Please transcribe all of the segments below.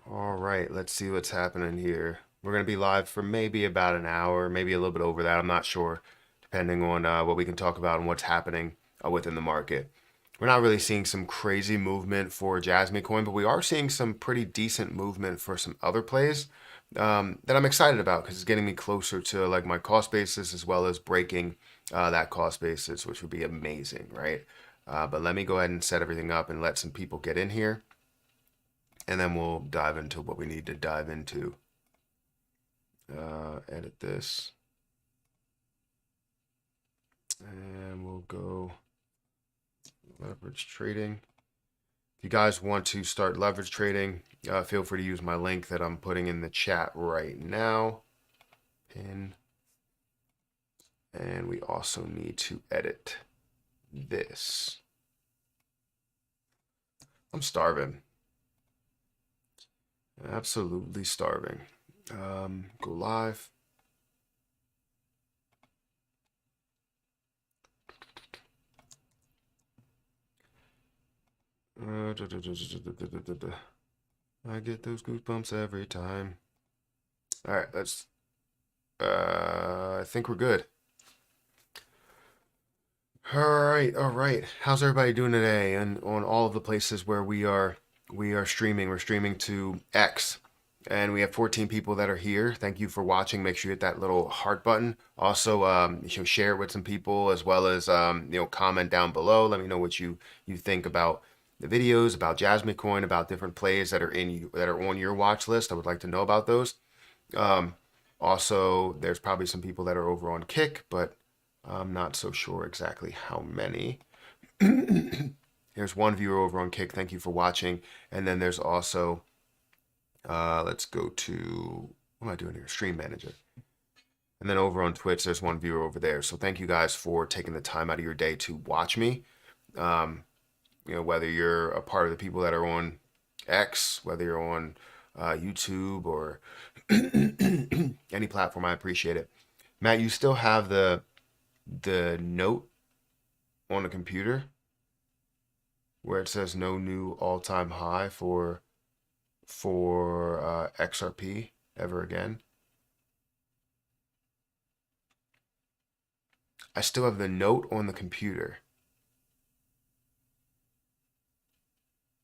All right, let's see what's happening here. We're going to be live for maybe about an hour, maybe a little bit over that. I'm not sure, depending on what we can talk about and what's happening within the market. We're not really seeing some crazy movement for Jasmy coin, but we are seeing some pretty decent movement for some other plays that I'm excited about because it's getting me closer to like my cost basis as well as breaking that cost basis, which would be amazing, right? But let me go ahead and set everything up and let some people get in here, and then we'll dive into what we need to dive into. Edit this, and we'll go leverage trading. If you guys want to start leverage trading, feel free to use my link that I'm putting in the chat right now. Pin. And we also need to edit this. I'm starving. Absolutely starving. Go live. I get those goosebumps every time. All right, let's. I think we're good. All right. How's everybody doing today? And on all of the places where we are streaming. We're streaming to X, and we have 14 people that are here. Thank you for watching. Make sure you hit that little heart button. Also, share it with some people, as well as comment down below. Let me know what you think about the videos, about Jasmy coin, about different plays that are on your watch list. I would like to know about those. Also, there's probably some people that are over on Kick, but I'm not so sure exactly how many. There's one viewer over on Kick. Thank you for watching. And then there's also, let's go to, what am I doing here? Stream Manager. And then over on Twitch, there's one viewer over there. So thank you guys for taking the time out of your day to watch me. Whether you're a part of the people that are on X, whether you're on YouTube or any platform, I appreciate it. Matt, you still have the note on the computer where it says no new all-time high for XRP ever again. I still have the note on the computer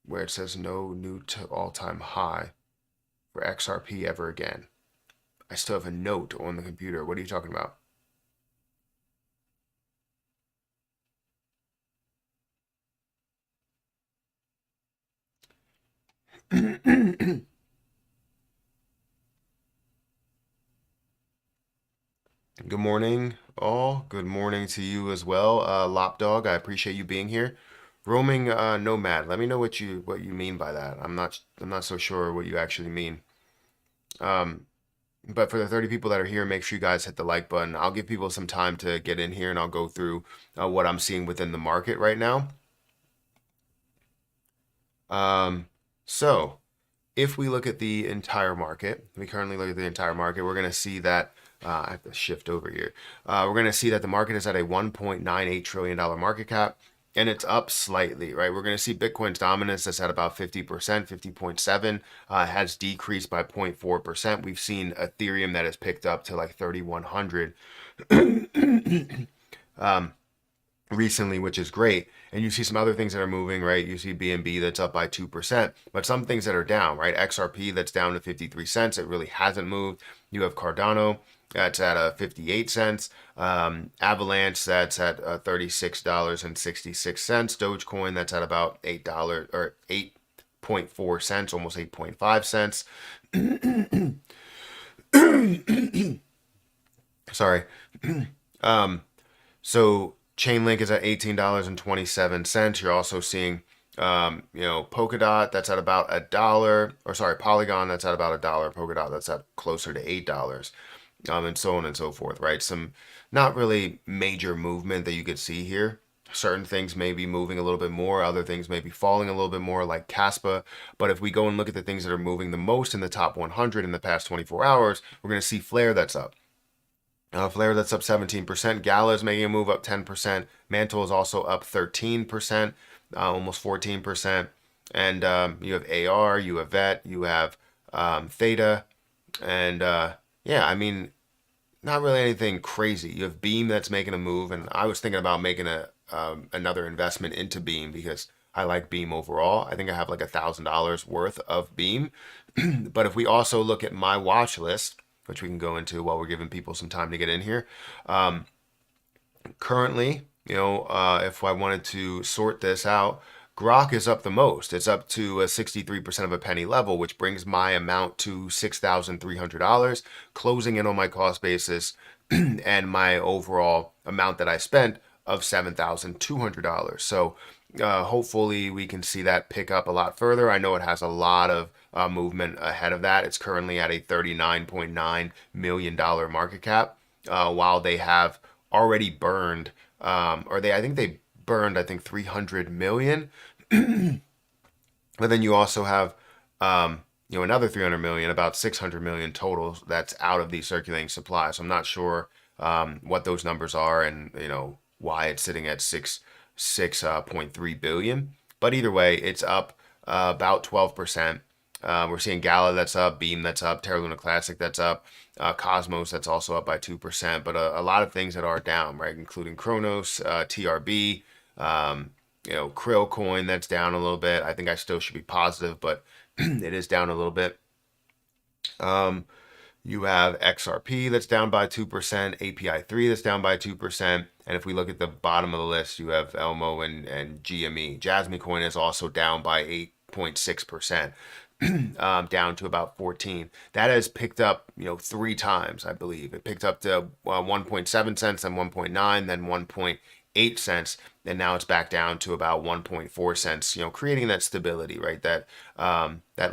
where it says no new all-time high for XRP ever again. I still have a note on the computer. What are you talking about? Good morning, all. Good morning to you as well, Lopdog. I appreciate you being here. Roaming nomad. Let me know what you mean by that. I'm not so sure what you actually mean. But for the 30 people that are here, make sure you guys hit the like button. I'll give people some time to get in here, and I'll go through what I'm seeing within the market right now. So if we look at the entire market, we currently look at the entire market, we're going to see that, I have to shift over here. We're going to see that the market is at a $1.98 trillion market cap, and it's up slightly, right? We're going to see Bitcoin's dominance that's at about 50%, 50.7, has decreased by 0.4%. We've seen Ethereum that has picked up to like 3,100 recently, which is great. And you see some other things that are moving, right? You see BNB that's up by 2%, but some things that are down, right? XRP that's down to 53 cents. It really hasn't moved. You have Cardano that's at 58 cents. Avalanche that's at $36.66. Dogecoin that's at about $8 or 8.4 cents, almost 8.5 cents. Sorry. So Chainlink is at $18.27. You're also seeing, Polkadot that's at about $1, or sorry, Polygon that's at about $1, Polkadot that's at closer to $8, and so on and so forth, right? Some not really major movement that you could see here. Certain things may be moving a little bit more, other things may be falling a little bit more, like Caspa. But if we go and look at the things that are moving the most in the top 100 in the past 24 hours, we're going to see Flare that's up. Flare that's up 17%. Gala is making a move up 10%. Mantle is also up 13%, almost 14%. And you have AR, you have VET, you have Theta, and yeah, I mean, not really anything crazy. You have Beam that's making a move, and I was thinking about making a another investment into Beam because I like Beam overall. I think I have like $1,000 worth of Beam. But if we also look at my watch list, which we can go into while we're giving people some time to get in here, currently, if I wanted to sort this out, Grok is up the most. It's up to a 63% of a penny level, which brings my amount to $6,300, closing in on my cost basis and my overall amount that I spent of $7,200. So hopefully we can see that pick up a lot further. I know it has a lot of movement ahead of that. It's currently at a $39.9 million market cap, while they have already burned, I think they burned, 300 million. But then you also have, another 300 million, about 600 million total that's out of the circulating supply. So I'm not sure what those numbers are, and why it's sitting at 6.3 billion. But either way, it's up about 12%. We're seeing Gala that's up, Beam that's up, Terra Luna Classic that's up, Cosmos that's also up by 2%, but a lot of things that are down, right? Including Kronos, TRB, Krill Coin that's down a little bit. I think I still should be positive, but it is down a little bit. You have XRP that's down by 2%, API3 that's down by 2%. And if we look at the bottom of the list, you have Elmo and GME. Jasmy Coin is also down by 8.6%. Down to about 14. That has picked up, 3 times, I believe. It picked up to 1.7 cents, then 1.9, then 1.8 cents, and now it's back down to about 1.4 cents. Creating that stability, right? That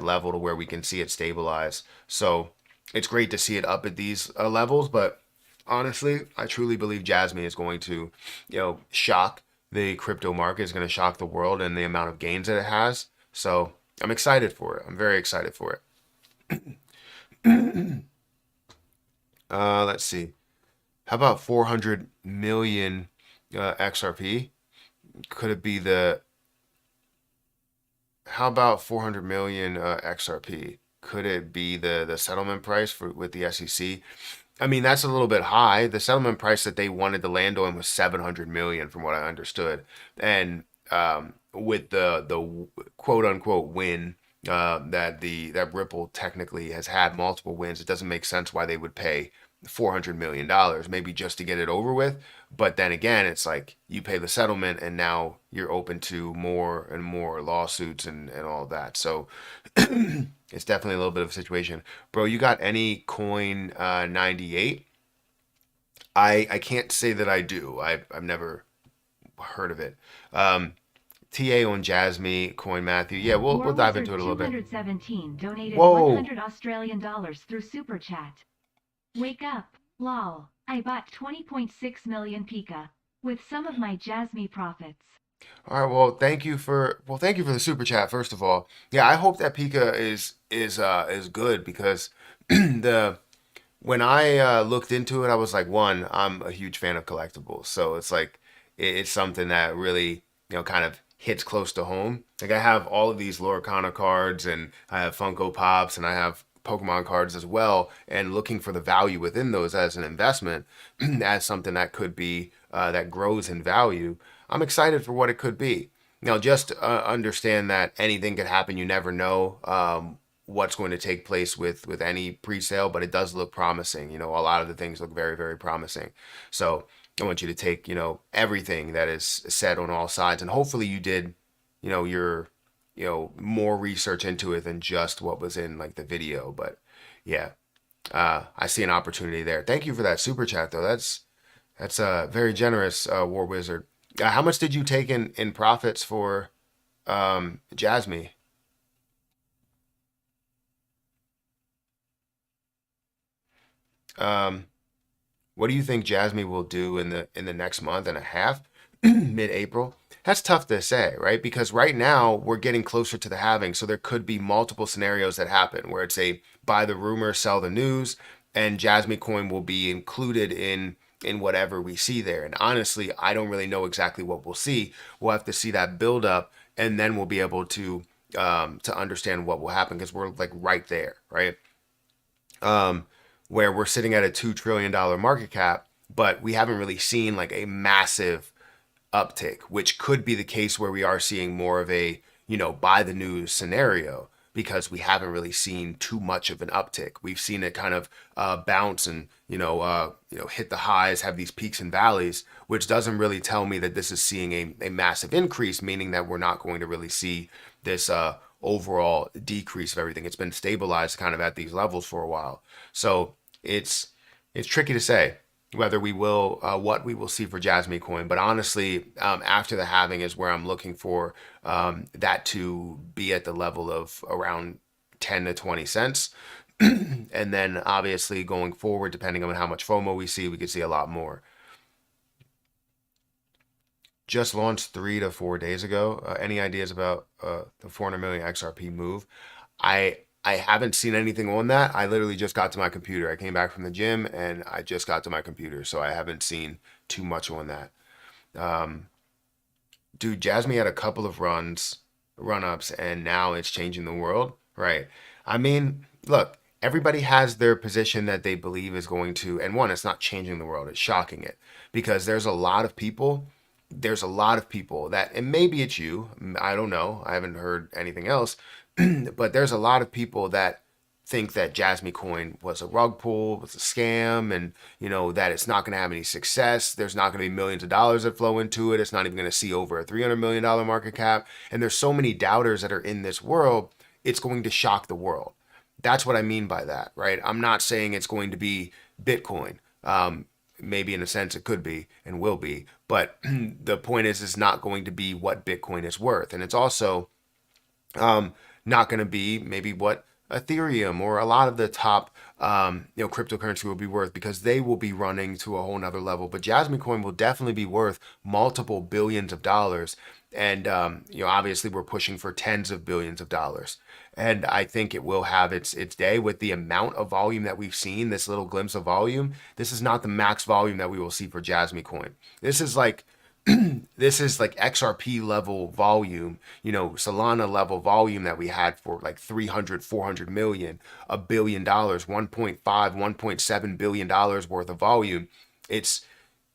level to where we can see it stabilize. So it's great to see it up at these levels, but honestly, I truly believe Jasmy is going to, shock the crypto market. Is going to shock the world and the amount of gains that it has. So I'm excited for it. I'm very excited for it. Let's see. How about 400 million XRP? Could it be the? How about 400 million XRP? Could it be the settlement price with the SEC? I mean, that's a little bit high. The settlement price that they wanted to land on was 700 million, from what I understood, and with the quote unquote win that Ripple technically has had multiple wins, it doesn't make sense why they would pay $400 million, maybe just to get it over with. But then again, it's like you pay the settlement and now you're open to more and more lawsuits and all of that. So it's definitely a little bit of a situation. Bro, you got any coin 98? I can't say that I do. I've never heard of it. TA on Jasmy, Coin Matthew. Yeah, we'll dive into it a little bit. 217 donated Whoa. 100 Australian dollars through Super Chat. Wake up, lol. I bought 20.6 million Pika with some of my Jasmy profits. All right, well, thank you for the super chat first of all. Yeah, I hope that Pika is good because when I looked into it, I was like, one, I'm a huge fan of collectibles, so it's like it's something that really kind of hits close to home. Like I have all of these Lorcana cards, and I have Funko Pops, and I have Pokemon cards as well, and looking for the value within those as an investment, as something that could be that grows in value. I'm excited for what it could be. Now, just understand that anything could happen. You never know what's going to take place with any pre-sale, but it does look promising. A lot of the things look very, very promising. So I want you to take, everything that is said on all sides, and hopefully you did, your, more research into it than just what was in like the video. But yeah, I see an opportunity there. Thank you for that super chat though. That's very generous, War Wizard. How much did you take in profits for Jasmy? What do you think Jasmy will do in the next month and a half, mid-April? That's tough to say, right? Because right now we're getting closer to the halving, so there could be multiple scenarios that happen where it's a buy the rumor, sell the news, and Jasmy coin will be included in whatever we see there. And honestly, I don't really know exactly what we'll see. We'll have to see that build up, and then we'll be able to to understand what will happen because we're like right there, right? Um, where we're sitting at a $2 trillion market cap, but we haven't really seen like a massive uptick, which could be the case where we are seeing more of a, buy the news scenario because we haven't really seen too much of an uptick. We've seen it kind of bounce and hit the highs, have these peaks and valleys, which doesn't really tell me that this is seeing a massive increase, meaning that we're not going to really see this overall decrease of everything. It's been stabilized kind of at these levels for a while, so it's tricky to say whether we will what we will see for Jasmy coin. But honestly, after the halving is where I'm looking for that to be at the level of around 10 to 20 cents. And then obviously going forward, depending on how much FOMO we see, we could see a lot more. Just launched 3 to 4 days ago. Any ideas about the 400 million XRP move? I haven't seen anything on that. I literally just got to my computer. I came back from the gym and I just got to my computer, so I haven't seen too much on that. Um, Dude, Jasmy had a couple of run ups, and now it's changing the world, right? I mean, look, everybody has their position that they believe is going to, and one, it's not changing the world, it's shocking it because there's a lot of people that, and maybe it's you, I don't know, I haven't heard anything else, but there's a lot of people that think that Jasmy coin was a rug pull, was a scam, and that it's not going to have any success. There's not going to be millions of dollars that flow into it. It's not even going to see over a $300 million market cap. And there's so many doubters that are in this world. It's going to shock the world. That's what I mean by that, right? I'm not saying it's going to be Bitcoin. Maybe in a sense it could be and will be, but the point is, it's not going to be what Bitcoin is worth, and it's also not going to be maybe what Ethereum or a lot of the top cryptocurrency will be worth, because they will be running to a whole nother level. But Jasmy coin will definitely be worth multiple billions of dollars, and obviously we're pushing for tens of billions of dollars. And I think it will have its day with the amount of volume that we've seen. This little glimpse of volume. This is not the max volume that we will see for Jasmy coin. This is like this is like XRP level volume, Solana level volume that we had for like 300, 400 million, $1 billion, 1.5, $1.7 billion worth of volume. It's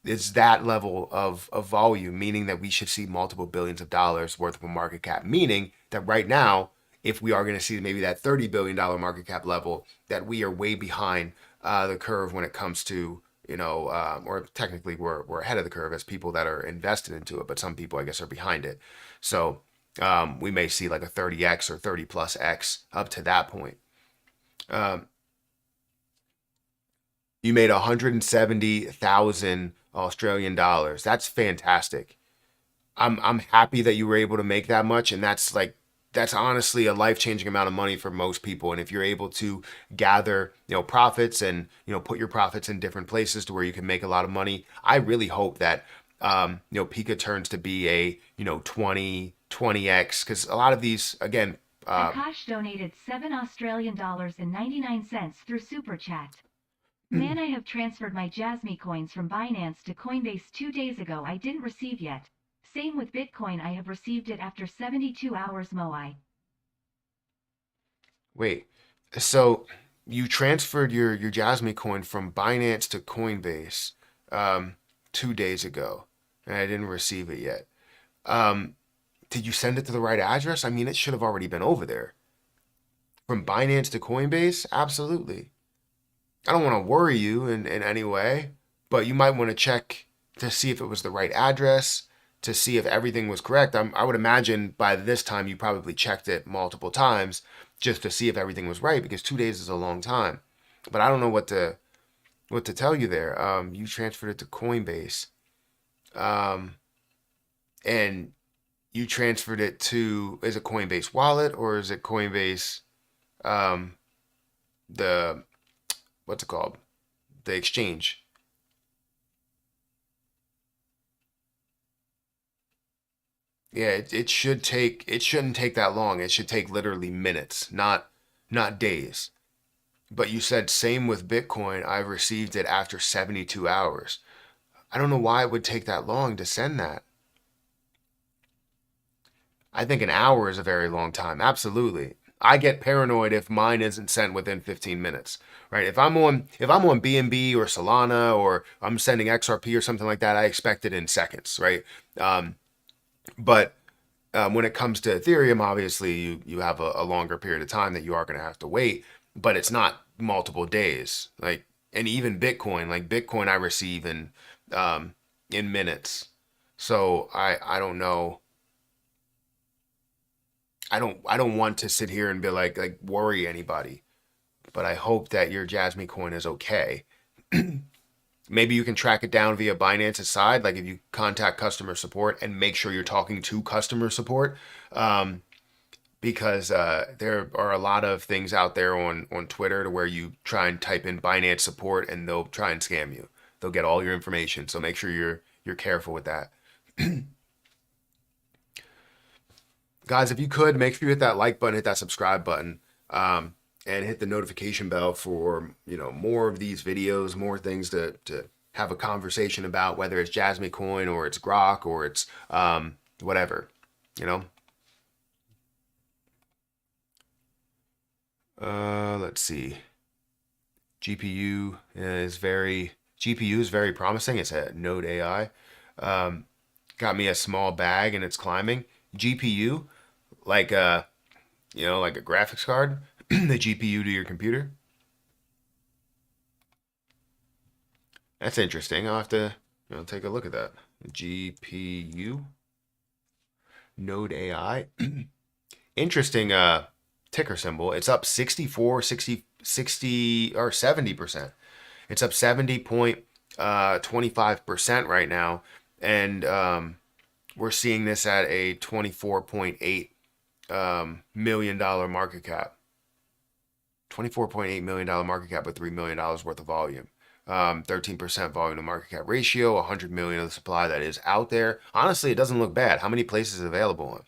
that level of volume, meaning that we should see multiple billions of dollars worth of a market cap, meaning that right now, if we are going to see maybe that $30 billion market cap level, that we are way behind the curve when it comes to or technically we're ahead of the curve as people that are invested into it, but some people I guess are behind it. So we may see like a 30x or 30 plus x up to that point. You made 170,000 Australian dollars. That's fantastic. I'm happy that you were able to make that much, and that's honestly a life-changing amount of money for most people. And if you're able to gather profits and put your profits in different places to where you can make a lot of money, I really hope that Pika turns to be a 20x, because a lot of these, again, Akash donated $7 Australian and 99 cents through Super Chat. Man, I have transferred my Jasmy coins from Binance to Coinbase 2 days ago. I didn't receive yet. Same with Bitcoin, I have received it after 72 hours Moai. Wait, so you transferred your Jasmy coin from Binance to Coinbase 2 days ago, and I didn't receive it yet. Um, did you send it to the right address? I mean, it should have already been over there. From Binance to Coinbase? Absolutely. I don't want to worry you in any way, but you might want to check to see if it was the right address, to see if everything was correct. I would imagine by this time you probably checked it multiple times just to see if everything was right, because 2 days is a long time. But I don't know what to tell you there. You transferred it to Coinbase, um, and you transferred it to, is it Coinbase Wallet or is it Coinbase um, the what's it called, the exchange? Yeah, it shouldn't take that long. It should take literally minutes, not days. But you said same with Bitcoin. I received it after 72 hours. I don't know why it would take that long to send that. I think an hour is a very long time. Absolutely. I get paranoid if mine isn't sent within 15 minutes, right? If I'm on BNB or Solana or I'm sending XRP or something like that, I expect it in seconds, right? Um, but when it comes to Ethereum, obviously you have a longer period of time that you are going to have to wait, but it's not multiple days. Like, and even Bitcoin, like Bitcoin, I receive in minutes. So I don't know. I don't want to sit here and be like worry anybody, but I hope that your Jasmy coin is okay. Maybe you can track it down via Binance's side, like if you contact customer support and make sure you're talking to customer support. Um, because there are a lot of things out there on Twitter to where you try and type in Binance support and they'll try and scam you. They'll get all your information. So make sure you're careful with that. Guys, if you could, make sure you hit that like button, hit that subscribe button, and hit the notification bell for more of these videos, more things to have a conversation about, whether it's Jasmy Coin or it's Grok or it's whatever, you know. Let's see. GPU is very promising. It's a Node AI. Um, got me a small bag and it's climbing. GPU, like like a graphics card, the GPU to your computer. That's interesting. I'll have to take a look at that. GPU, Node AI. Interesting ticker symbol. It's up 64, 60, 60 or 70%. It's up 70.25% right now. And we're seeing this at a $24.8 million market cap. $24.8 million market cap with $3 million worth of volume. 13% volume to market cap ratio, 100 million of the supply that is out there. Honestly, it doesn't look bad. How many places is available on?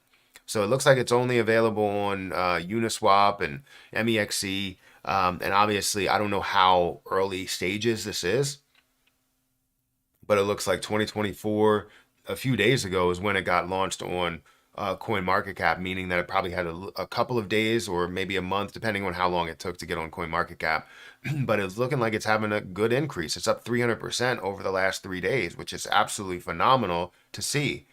So it looks like it's only available on Uniswap and MEXC. And obviously, I don't know how early stages this is, but it looks like 2024, a few days ago, is when it got launched on CoinMarketCap, meaning that it probably had a couple of days or maybe a month, depending on how long it took to get on CoinMarketCap. But it's looking like it's having a good increase. It's up 300% over the last 3 days, which is absolutely phenomenal to see.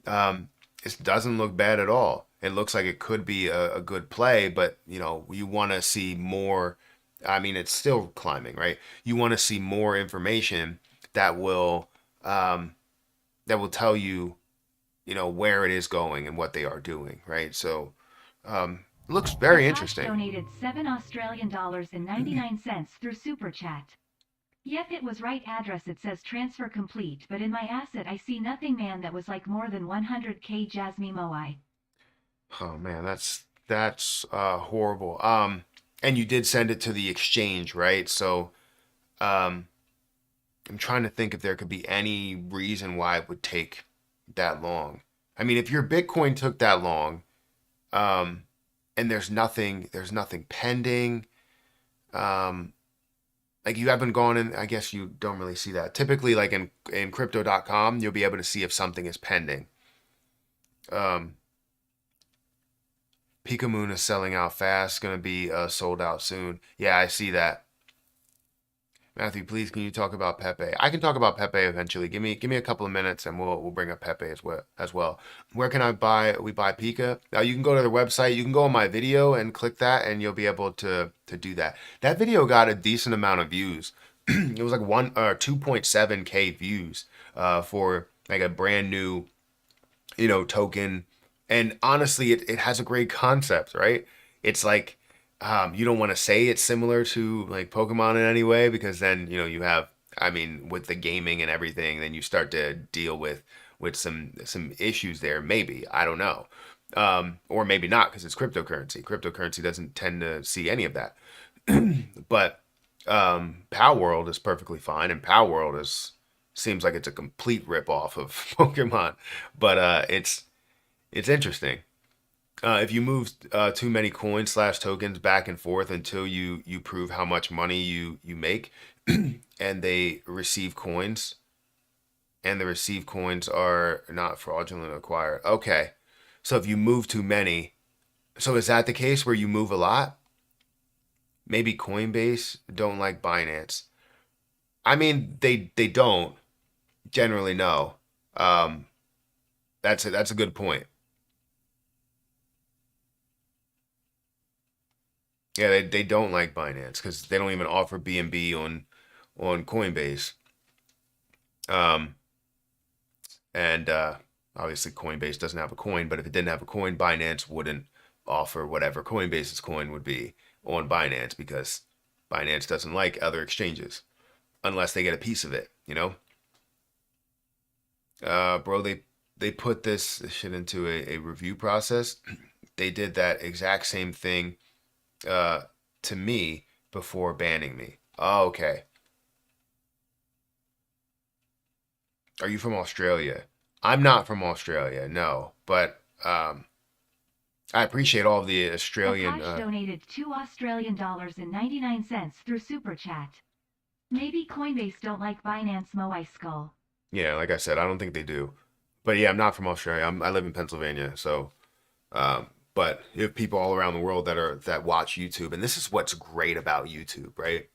It doesn't look bad at all. It looks like it could be a good play, but you want to see more. I mean, it's still climbing, right? You want to see more information that will tell you, where it is going and what they are doing, right? So, looks very Akash interesting. donated $7.99 through Super Chat. Yep, it was right address. It says transfer complete, but in my asset I see nothing, man. That was like more than 100k Jasmy Moai. Oh man, that's horrible. And you did send it to the exchange, right? So, um, I'm trying to think if there could be any reason why it would take that long. I mean, if your Bitcoin took that long, um, and there's nothing pending, um, like you haven't gone in, I guess you don't really see that. Typically, like in crypto.com, you'll be able to see if something is pending. Um, Pika is selling out fast, going to be sold out soon. Yeah, I see that. Matthew, please, can you talk about Pepe? I can talk about Pepe eventually. Give me a couple of minutes, and we'll bring up Pepe as well. Where can I buy? We buy Pika. Now you can go to the website. You can go on my video and click that, and you'll be able to do that. That video got a decent amount of views. It was like 2.7K views for like a brand new token. And honestly, it has a great concept, right? It's like you don't want to say it's similar to like Pokemon in any way because then you have, I mean, with the gaming and everything, then you start to deal with some issues there. Maybe, I don't know, or maybe not because it's cryptocurrency. Cryptocurrency doesn't tend to see any of that. But Power World is perfectly fine, and Power World is seems like it's a complete rip off of Pokemon, but it's interesting. If you move too many coins slash tokens back and forth until you prove how much money you make, and they receive coins, and the received coins are not fraudulent acquired. Okay, So if you move too many, so is that the case where you move a lot? Maybe Coinbase don't like Binance. I mean, they don't generally no. Um, that's a good point. Yeah, they don't like Binance because they don't even offer BNB on Coinbase. Um, and obviously Coinbase doesn't have a coin, but if it didn't have a coin, Binance wouldn't offer whatever Coinbase's coin would be on Binance because Binance doesn't like other exchanges unless they get a piece of it, you know? Bro, they put this shit into a review process. They did that exact same thing uh, to me before banning me. Oh, okay. Are you from Australia? I'm not from Australia, no, but I appreciate all of the Australian. Akash donated $2 Australian 99 through Super Chat. Maybe Coinbase don't like Binance Moai Skull. Yeah, like I said, I don't think they do. But yeah, I'm not from Australia. I live in Pennsylvania, so. But you have people all around the world that watch YouTube, and this is what's great about YouTube, right?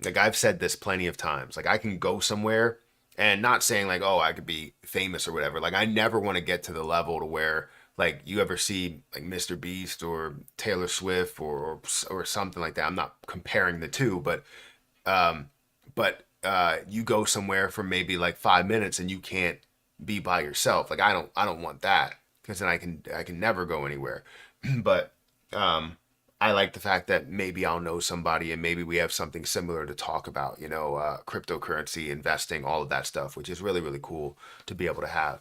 Like I've said this plenty of times. Like I can go somewhere and not saying like, oh, I could be famous or whatever. Like I never want to get to the level to where like you ever see like Mr. Beast or Taylor Swift or something like that. I'm not comparing the two, um, but you go somewhere for maybe like 5 minutes and you can't be by yourself. Like I don't want that because then I can never go anywhere. But um, I like the fact that maybe I'll know somebody and maybe we have something similar to talk about. Cryptocurrency, investing, all of that stuff, which is really really cool to be able to have.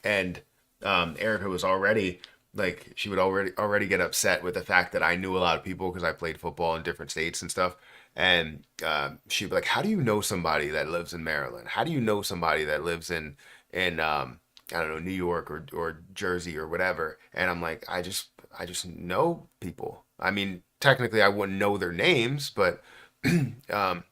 And Erica was already like she would already get upset with the fact that I knew a lot of people because I played football in different states and stuff. And she'd be like, "How do you know somebody that lives in Maryland? How do you know somebody that lives in I don't know, New York or Jersey or whatever?" And I'm like, I just know people. I mean, technically, I wouldn't know their names, but um,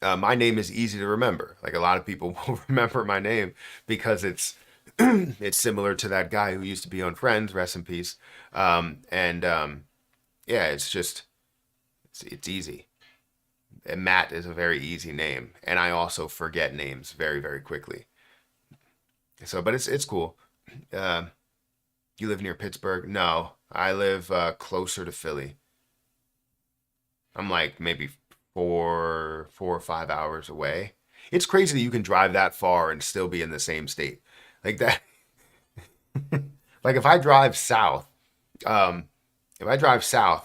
my name is easy to remember. Like a lot of people will remember my name because it's it's similar to that guy who used to be on Friends, rest in peace. And yeah, it's easy. And Matt is a very easy name, and I also forget names very very quickly. So, but it's cool. Uh, you live near Pittsburgh? No, I live closer to Philly. I'm like maybe 4 or 5 hours away. It's crazy that you can drive that far and still be in the same state. Like that. Like um, if I drive south,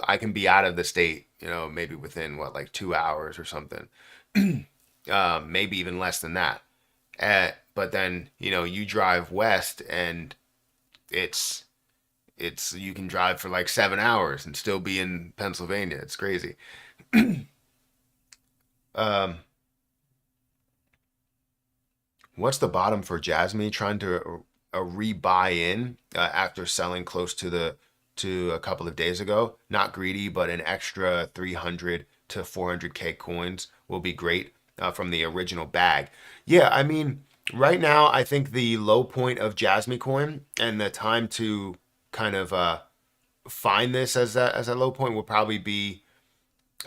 I can be out of the state, maybe within what, like 2 hours or something. Maybe even less than that. But then, you drive west and it's you can drive for like 7 hours and still be in Pennsylvania. It's crazy. Um, what's the bottom for Jasmy trying to rebuy in after selling close to a couple of days ago? Not greedy, but an extra 300 to 400k coins will be great from the original bag. Yeah, I mean, right now I think the low point of Jasmy coin and the time to kind of find this as a low point will probably be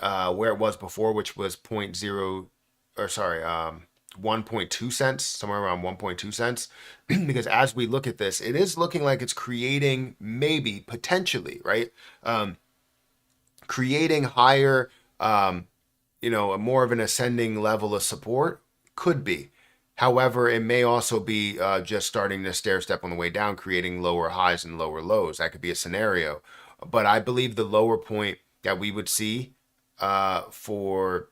where it was before, which was point zero, or sorry, 1.2 cents, somewhere around 1.2 cents. Because as we look at this, it is looking like it's creating, maybe potentially, right? Um, Creating higher, a more of an ascending level of support could be. However, it may also be just starting to stair step on the way down, creating lower highs and lower lows. That could be a scenario. But I believe the lower point that we would see for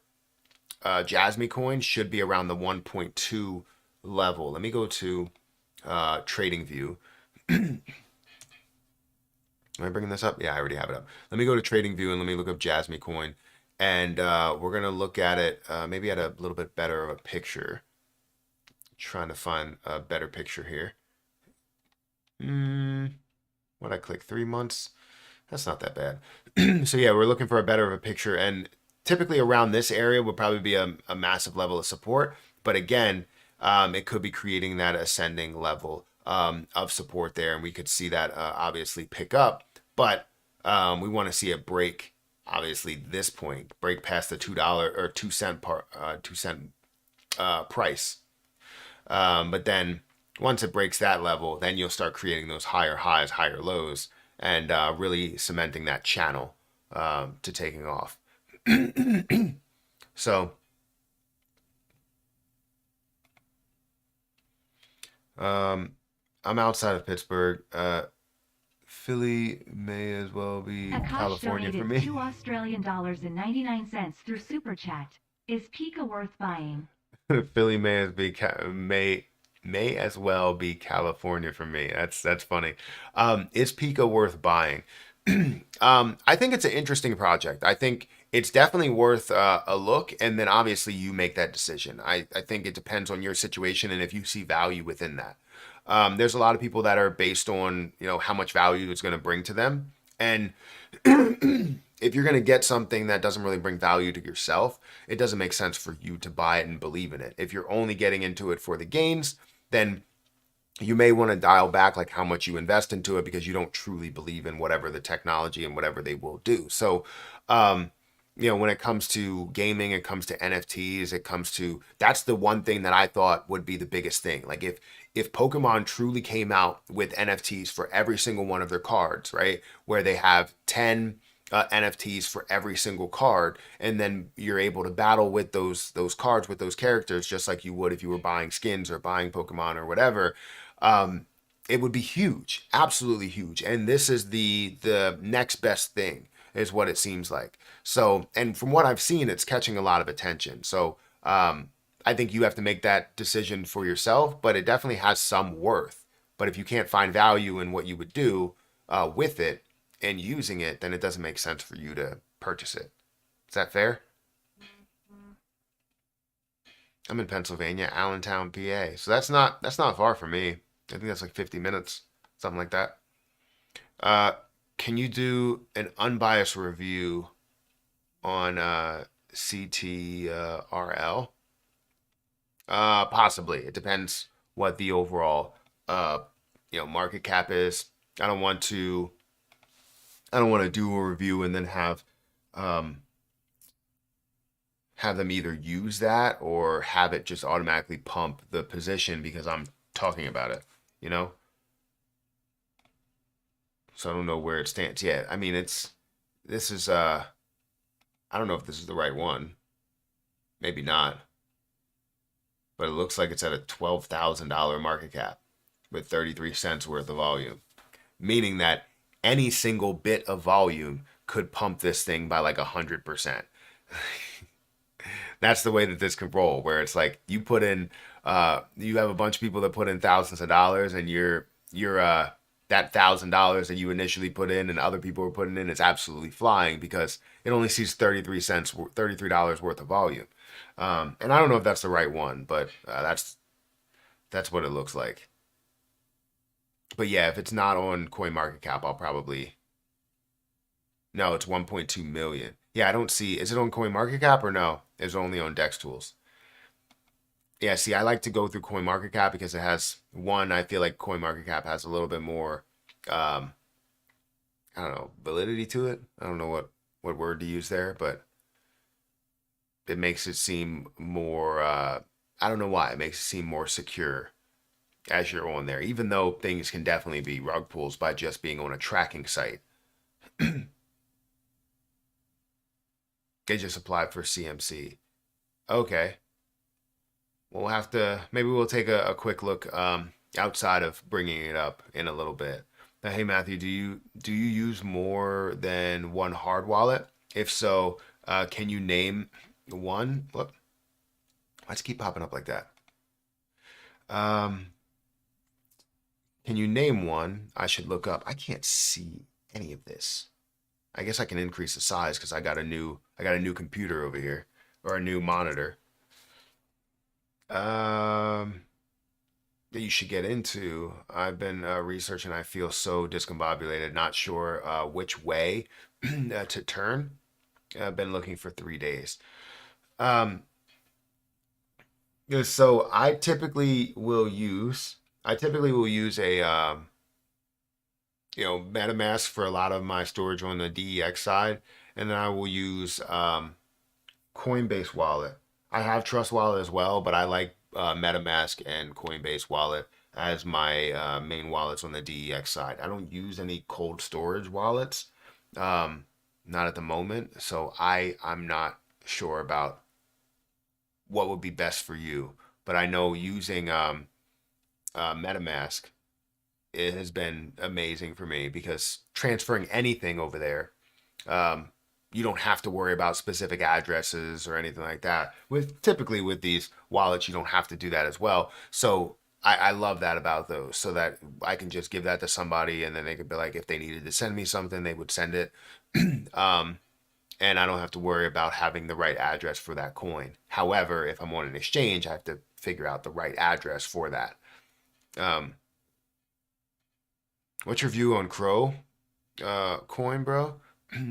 Jasmy coin should be around the 1.2 level. Let me go to Trading View. Am I bringing this up? Yeah, I already have it up. Let me go to Trading View and let me look up Jasmy coin. And we're going to look at it maybe at a little bit better of a picture. Trying to find a better picture here. What I click 3 months? That's not that bad. So yeah, we're looking for a better of a picture, and typically around this area would probably be a massive level of support. But again, it could be creating that ascending level of support there, and we could see that obviously pick up. But we want to see it break, obviously, this point, break past the $2 or 2 cent 2 cent price. But then once it breaks that level, then you'll start creating those higher highs, higher lows, and really cementing that channel to taking off. So I'm outside of Pittsburgh. Philly may as well be Akash California for donated me. $2.99 through Super Chat. Is Pika worth buying? Philly may as well be California for me. That's funny. Is Pico worth buying? I think it's an interesting project. I think it's definitely worth a look, and then obviously you make that decision. I think it depends on your situation and if you see value within that. There's a lot of people that are based on how much value it's going to bring to them, and if you're going to get something that doesn't really bring value to yourself, it doesn't make sense for you to buy it and believe in it. If you're only getting into it for the gains, then you may want to dial back like how much you invest into it because you don't truly believe in whatever the technology and whatever they will do. So, when it comes to gaming, it comes to NFTs, that's the one thing that I thought would be the biggest thing. Like if Pokemon truly came out with NFTs for every single one of their cards, right? Where they have 10 NFTs for every single card, and then you're able to battle with those cards with those characters just like you would if you were buying skins or buying Pokemon or whatever. Um, it would be huge, absolutely huge. And this is the next best thing, is what it seems like. So, and from what I've seen, it's catching a lot of attention. So, I think you have to make that decision for yourself, but it definitely has some worth. But if you can't find value in what you would do with it and using it, then it doesn't make sense for you to purchase it. Is that fair? I'm in Pennsylvania, Allentown, PA. So that's not far from me. I think that's like 50 minutes, something like that. Uh, can you do an unbiased review on CTRL? Possibly. It depends what the overall market cap is. I don't want to do a review and then um have them either use that or have it just automatically pump the position because I'm talking about it, you know? So I don't know where it stands yet. I mean, this is I don't know if this is the right one. Maybe not, but it looks like it's at a $12,000 market cap with 33 cents worth of volume, meaning that any single bit of volume could pump this thing by like 100%. That's the way that this can roll, where it's like you have a bunch of people that put in thousands of dollars, and you're that $1,000 that you initially put in and other people were putting in is absolutely flying because it only sees 33 cents, $33 worth of volume. And I don't know if that's the right one, but that's what it looks like. But yeah, if it's not on CoinMarketCap, I'll probably no, it's 1.2 million. Yeah, I don't see. Is it on CoinMarketCap or no? It's only on Dex Tools. Yeah, see, I like to go through CoinMarketCap because it has one. I feel like CoinMarketCap has a little bit more, um, I don't know, validity to it. I don't know what word to use there, but it makes it seem more. I don't know why it makes it seem more secure as you're on there, even though things can definitely be rug pulls by just being on a tracking site. They just applied for CMC. Okay. We'll have to, maybe we'll take a quick look outside of bringing it up in a little bit. Now, hey Matthew, do you use more than one hard wallet? If so, can you name one? Look, why does it keep popping up like that? Um, can you name one? I should look up. I can't see any of this. I guess I can increase the size because I got a new computer over here or a new monitor. Um, that you should get into. I've been researching. I feel so discombobulated, not sure which way to turn. I've been looking for 3 days. Um, yeah, so I typically will use. I typically will use a MetaMask for a lot of my storage on the DEX side, and then I will use Coinbase Wallet. I have Trust Wallet as well, but I like MetaMask and Coinbase Wallet as my main wallets on the DEX side. I don't use any cold storage wallets, um, not at the moment. So I'm not sure about what would be best for you, but I know using MetaMask, it has been amazing for me because transferring anything over there, um, you don't have to worry about specific addresses or anything like that. With typically with these wallets, you don't have to do that as well. So I love that about those, so that I can just give that to somebody, and then they could be like, if they needed to send me something, they would send it. um, and I don't have to worry about having the right address for that coin. However, if I'm on an exchange, I have to figure out the right address for that. Um, what's your view on Crow coin, bro?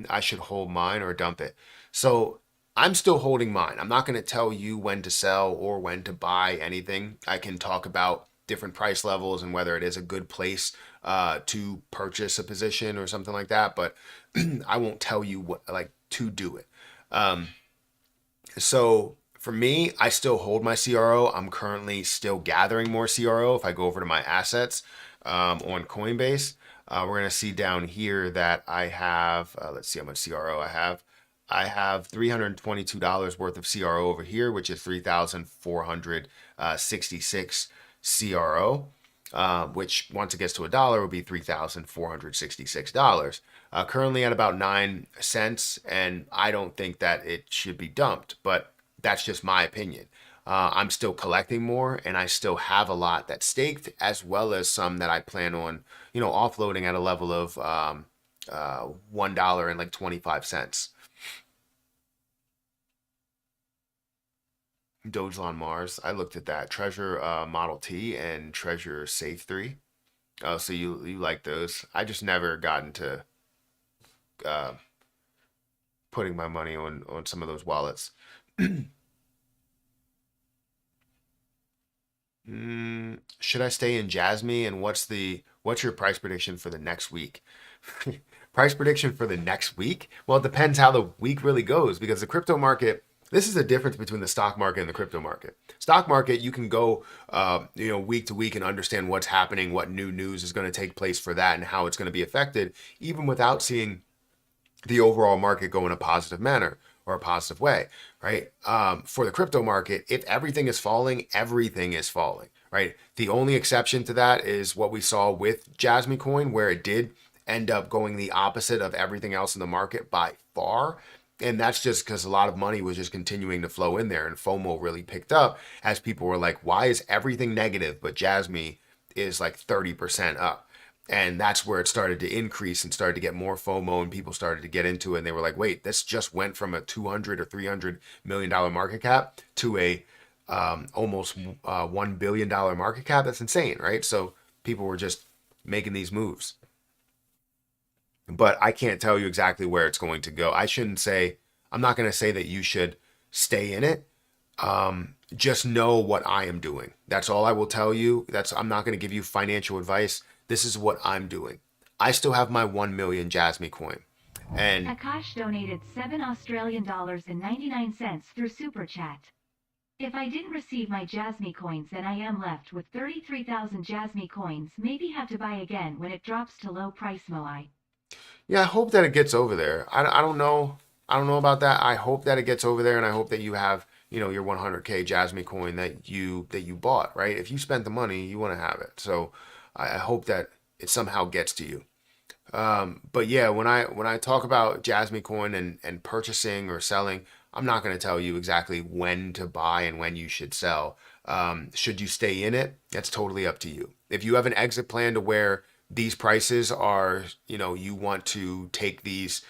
I should hold mine or dump it. So I'm still holding mine. I'm not going to tell you when to sell or when to buy anything. I can talk about different price levels and whether it is a good place to purchase a position or something like that, but I won't tell you what like to do it. Um, so for me, I still hold my CRO. I'm currently still gathering more CRO. If I go over to my assets on Coinbase, we're going to see down here that I have, let's see how much CRO I have. I have $322 worth of CRO over here, which is 3,466 CRO, which once it gets to a dollar would be $3,466. Currently at about 9 cents, and I don't think that it should be dumped, but that's just my opinion. I'm still collecting more, and I still have a lot that's staked, as well as some that I plan on, offloading at a level of $1 and like 25 cents. Dogelon Mars. I looked at that Treasure Model T and Treasure Safe 3. Oh, so you like those? I just never got into uh, putting my money on some of those wallets. Should I stay in Jasmy? And what's your price prediction for the next week? Price prediction for the next week? Well, it depends how the week really goes, because the crypto market. This is the difference between the stock market and the crypto market. Stock market, you can go, week to week and understand what's happening, what new news is going to take place for that, and how it's going to be affected, even without seeing the overall market go in a positive manner or a positive way, right? For the crypto market, if everything is falling, everything is falling, right? The only exception to that is what we saw with Jasmy Coin, where it did end up going the opposite of everything else in the market by far. And that's just because a lot of money was just continuing to flow in there, and FOMO really picked up as people were like, why is everything negative, but Jasmy is like 30% up? And that's where it started to increase and started to get more FOMO, and people started to get into it. And they were like, wait, this just went from a 200 or $300 million market cap to a almost $1 billion market cap. That's insane, right? So people were just making these moves. But I can't tell you exactly where it's going to go. I'm not going to say that you should stay in it. Just know what I am doing. That's all I will tell you. I'm not going to give you financial advice. This is what I'm doing. I still have my 1 million Jasmy coin. And Akash donated $7.99 through Super Chat. If I didn't receive my Jasmy coins, then I am left with 33,000 Jasmy coins. Maybe have to buy again when it drops to low price Moai. yeah, I hope that it gets over there. I don't know. I don't know about that. I hope that it gets over there, and I hope that you have, your 100K Jasmy coin that you bought, right? If you spent the money, you want to have it. So I hope that it somehow gets to you. But yeah, when I talk about Jasmy coin and purchasing or selling, I'm not going to tell you exactly when to buy and when you should sell. Should you stay in it? That's totally up to you. If you have an exit plan to where these prices are, you want to take these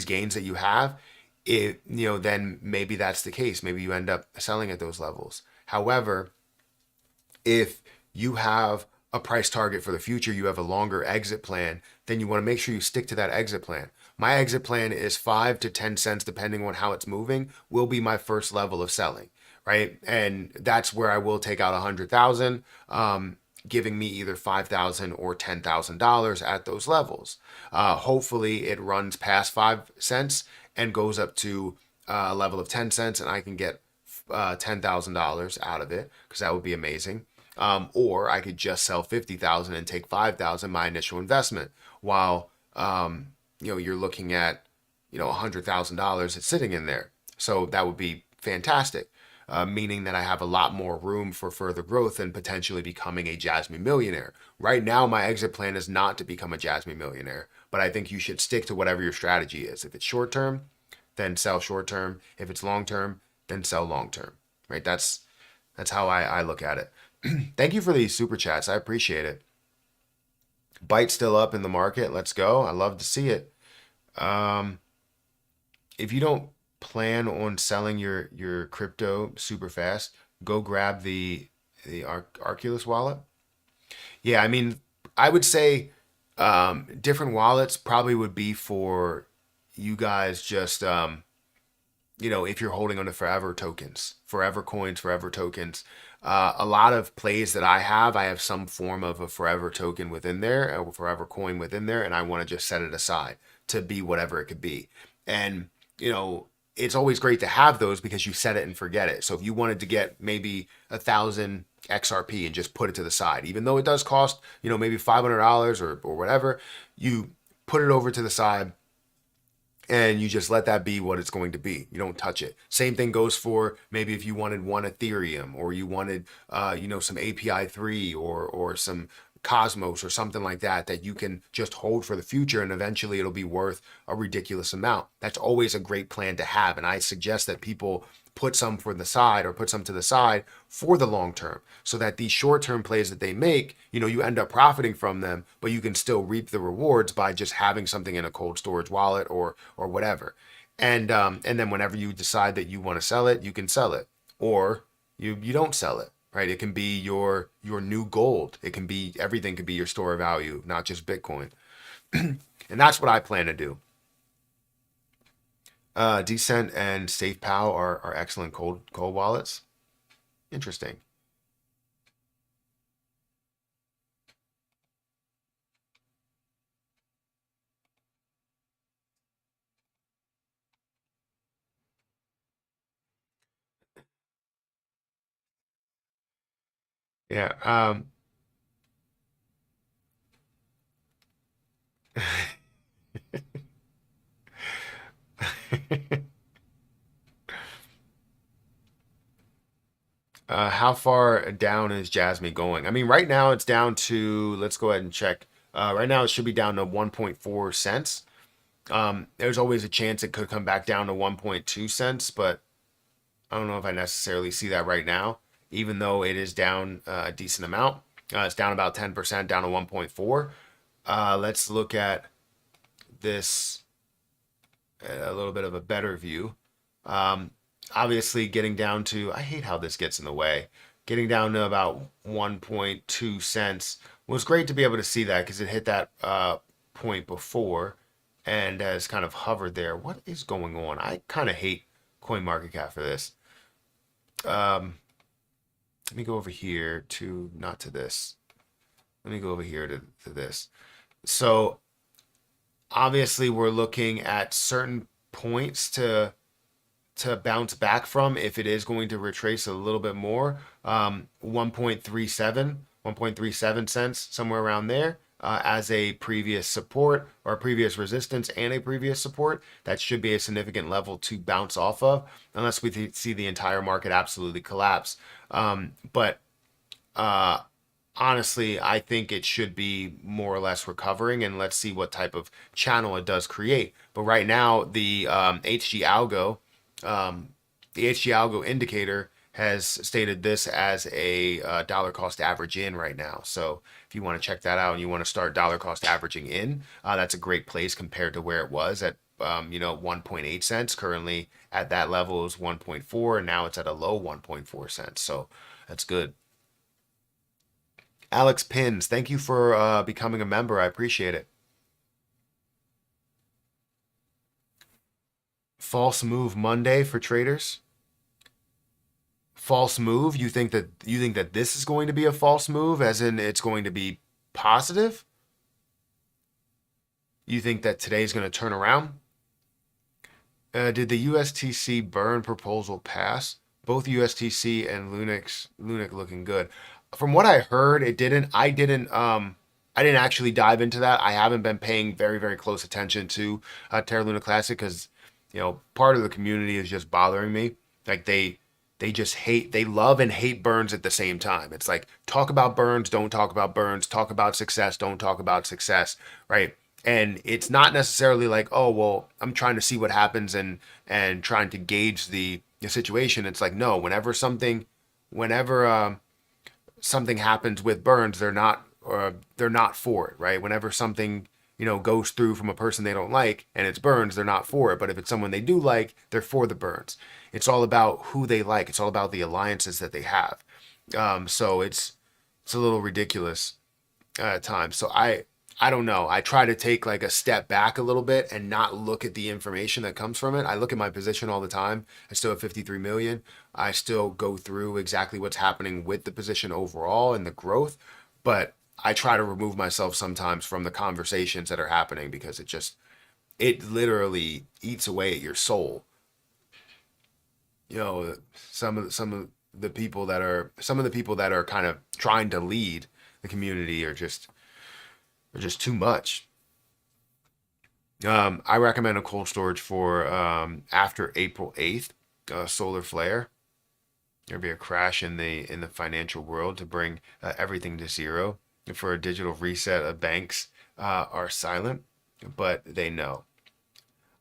gains that you have, then maybe that's the case. Maybe you end up selling at those levels. However, if you have a price target for the future, you have a longer exit plan, then you want to make sure you stick to that exit plan. My exit plan is 5 to 10 cents, depending on how it's moving, will be my first level of selling, right? And that's where I will take out 100,000. giving me either $5,000 or $10,000 at those levels. Hopefully, it runs past 5 cents and goes up to a level of 10 cents, and I can get $10,000 out of it because that would be amazing. Or I could just sell 50,000 and take 5,000 my initial investment, while you're looking at $100,000 that's sitting in there. So that would be fantastic. Meaning that I have a lot more room for further growth and potentially becoming a Jasmy millionaire. Right now, my exit plan is not to become a Jasmy millionaire, but I think you should stick to whatever your strategy is. If it's short term, then sell short term. If it's long term, then sell long term. Right? That's how I look at it. Thank you for these super chats. I appreciate it. Bite still up in the market. Let's go. I love to see it. If you don't plan on selling your crypto super fast, go grab the Arculus wallet. Yeah, I mean, I would say different wallets probably would be for you guys just if you're holding on to forever tokens, forever coins, forever tokens. A lot of plays that I have some form of a forever token within there, a forever coin within there, and I want to just set it aside to be whatever it could be. And, it's always great to have those because you set it and forget it. So if you wanted to get maybe 1,000 XRP and just put it to the side, even though it does cost, maybe $500 or whatever, you put it over to the side and you just let that be what it's going to be. You don't touch it. Same thing goes for maybe if you wanted one Ethereum, or you wanted, some API 3 or some Cosmos or something like that you can just hold for the future, and eventually it'll be worth a ridiculous amount. That's always a great plan to have. And I suggest that people put some for the side, or put some to the side for the long term, so that these short term plays that they make, you end up profiting from them, but you can still reap the rewards by just having something in a cold storage wallet or whatever. And then whenever you decide that you want to sell it, you can sell it, or you don't sell it. Right? It can be your new gold. It can be everything. Could be your store of value, not just Bitcoin. And that's what I plan to do. Decent and SafePal are excellent cold wallets. Interesting. Yeah. How far down is Jasmy going? I mean, right now it's down to, let's go ahead and check. Right now it should be down to 1.4 cents. There's always a chance it could come back down to 1.2 cents, but I don't know if I necessarily see that right now, even though it is down a decent amount. It's down about 10%, down to 1.4. Let's look at this a little bit of a better view. Obviously, getting down to, I hate how this gets in the way, getting down to about 1.2 cents was great to be able to see that, because it hit that point before and has kind of hovered there. What is going on? I kind of hate CoinMarketCap for this. Let me go over here to, not to this. Let me go over here to this. So obviously we're looking at certain points to bounce back from if it is going to retrace a little bit more. 1.37 cents, somewhere around there, as a previous support or a previous resistance and a previous support. That should be a significant level to bounce off of, unless we see the entire market absolutely collapse. But honestly, I think it should be more or less recovering, and let's see what type of channel it does create. But right now, the HG algo indicator has stated this as a dollar cost average in right now. So if you want to check that out and you want to start dollar cost averaging in, that's a great place compared to where it was at 1.8 cents. Currently at that level is 1.4, and now it's at a low 1.4 cents. So that's good. Alex Pins, thank you for becoming a member. I appreciate it. False move Monday for traders. false move? You think that this is going to be a false move, as in it's going to be positive? You think that today's going to turn around? Did the USTC burn proposal pass? Both USTC and Lunix looking good. From what I heard, it didn't. I didn't actually dive into that. I haven't been paying very, very close attention to Terra Luna Classic because, part of the community is just bothering me. Like they just hate, they love and hate burns at the same time. It's like, talk about burns, don't talk about burns, talk about success, don't talk about success, right? And it's not necessarily like, oh well, I'm trying to see what happens and trying to gauge the situation. It's like, no, whenever something happens with burns, they're not for it, right? Whenever something goes through from a person they don't like and it's burns, they're not for it. But if it's someone they do like, they're for the burns. It's all about who they like. It's all about the alliances that they have. So it's a little ridiculous at times. So I don't know. I try to take like a step back a little bit and not look at the information that comes from it. I look at my position all the time. I still have 53 million. I still go through exactly what's happening with the position overall and the growth, but I try to remove myself sometimes from the conversations that are happening because it literally eats away at your soul. You know, some of the people that are kind of trying to lead the community are just too much. I recommend a cold storage for after April 8th, solar flare. There'll be a crash in the financial world to bring everything to zero. For a digital reset of banks are silent, but they know.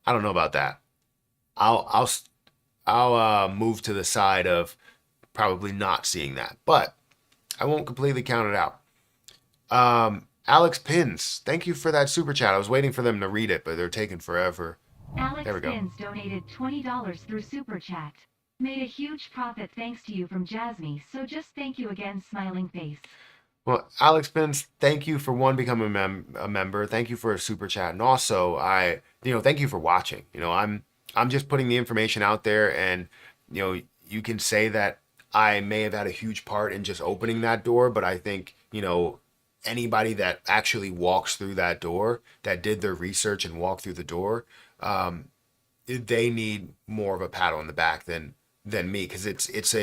I don't know about that. I'll I'll move to the side of probably not seeing that, but I won't completely count it out. Alex Pins, thank you for that super chat. I was waiting for them to read it, but they're taking forever. Alex There we go. Pins donated $20 through Super Chat. Made a huge profit thanks to you from Jasmy, so just thank you again, smiling face. Well, Alex Pins, thank you for one becoming a member. Thank you for a super chat, and also thank you for watching. I'm just putting the information out there, and you can say that I may have had a huge part in just opening that door, but I think anybody that actually walks through that door, that did their research and walked through the door, they need more of a pat on the back than me, because it's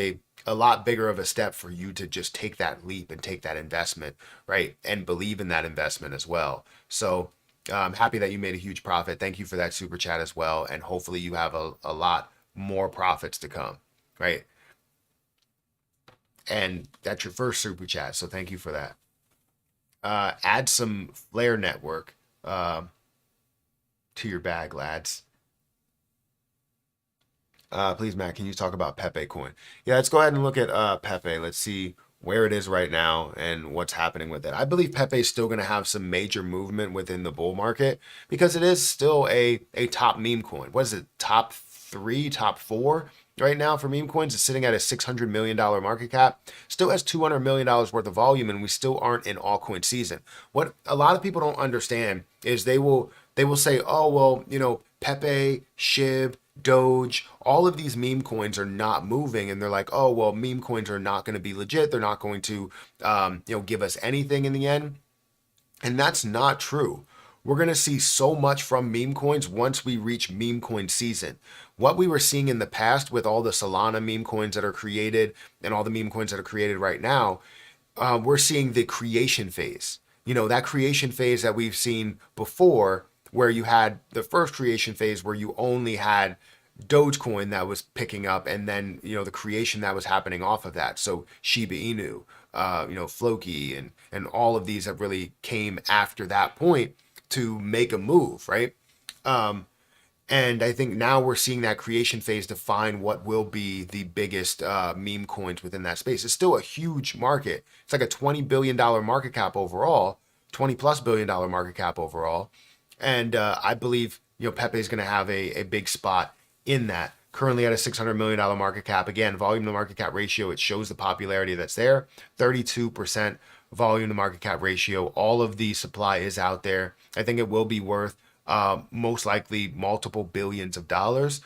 a lot bigger of a step for you to just take that leap and take that investment, right? And believe in that investment as well. So I'm happy that you made a huge profit. Thank you for that super chat as well. And hopefully you have a lot more profits to come, right? And that's your first super chat. So thank you for that. Add some Flare Network to your bag, lads. Please, Matt, can you talk about Pepe coin? Yeah, let's go ahead and look at Pepe. Let's see where it is right now and what's happening with it. I believe Pepe is still going to have some major movement within the bull market because it is still a top meme coin. What is it? Top three, top four right now for meme coins? It's sitting at a $600 million market cap. Still has $200 million worth of volume, and we still aren't in altcoin season. What a lot of people don't understand is they will say, oh well, Pepe, Shib, Doge, all of these meme coins are not moving, and they're like, oh well, meme coins are not going to be legit. They're not going to, give us anything in the end, and that's not true. We're going to see so much from meme coins once we reach meme coin season. What we were seeing in the past with all the Solana meme coins that are created and all the meme coins that are created right now, we're seeing the creation phase. That creation phase that we've seen before, where you had the first creation phase where you only had Dogecoin that was picking up, and then the creation that was happening off of that. So Shiba Inu, Floki, and all of these that really came after that point to make a move, right? And I think now we're seeing that creation phase define what will be the biggest meme coins within that space. It's still a huge market. It's like a $20 billion market cap overall, 20 plus $1 billion market cap overall. And I believe Pepe is going to have a big spot in that. Currently at a $600 million market cap. Again, volume to market cap ratio, it shows the popularity that's there. 32% volume to market cap ratio. All of the supply is out there. I think it will be worth most likely multiple billions of dollars.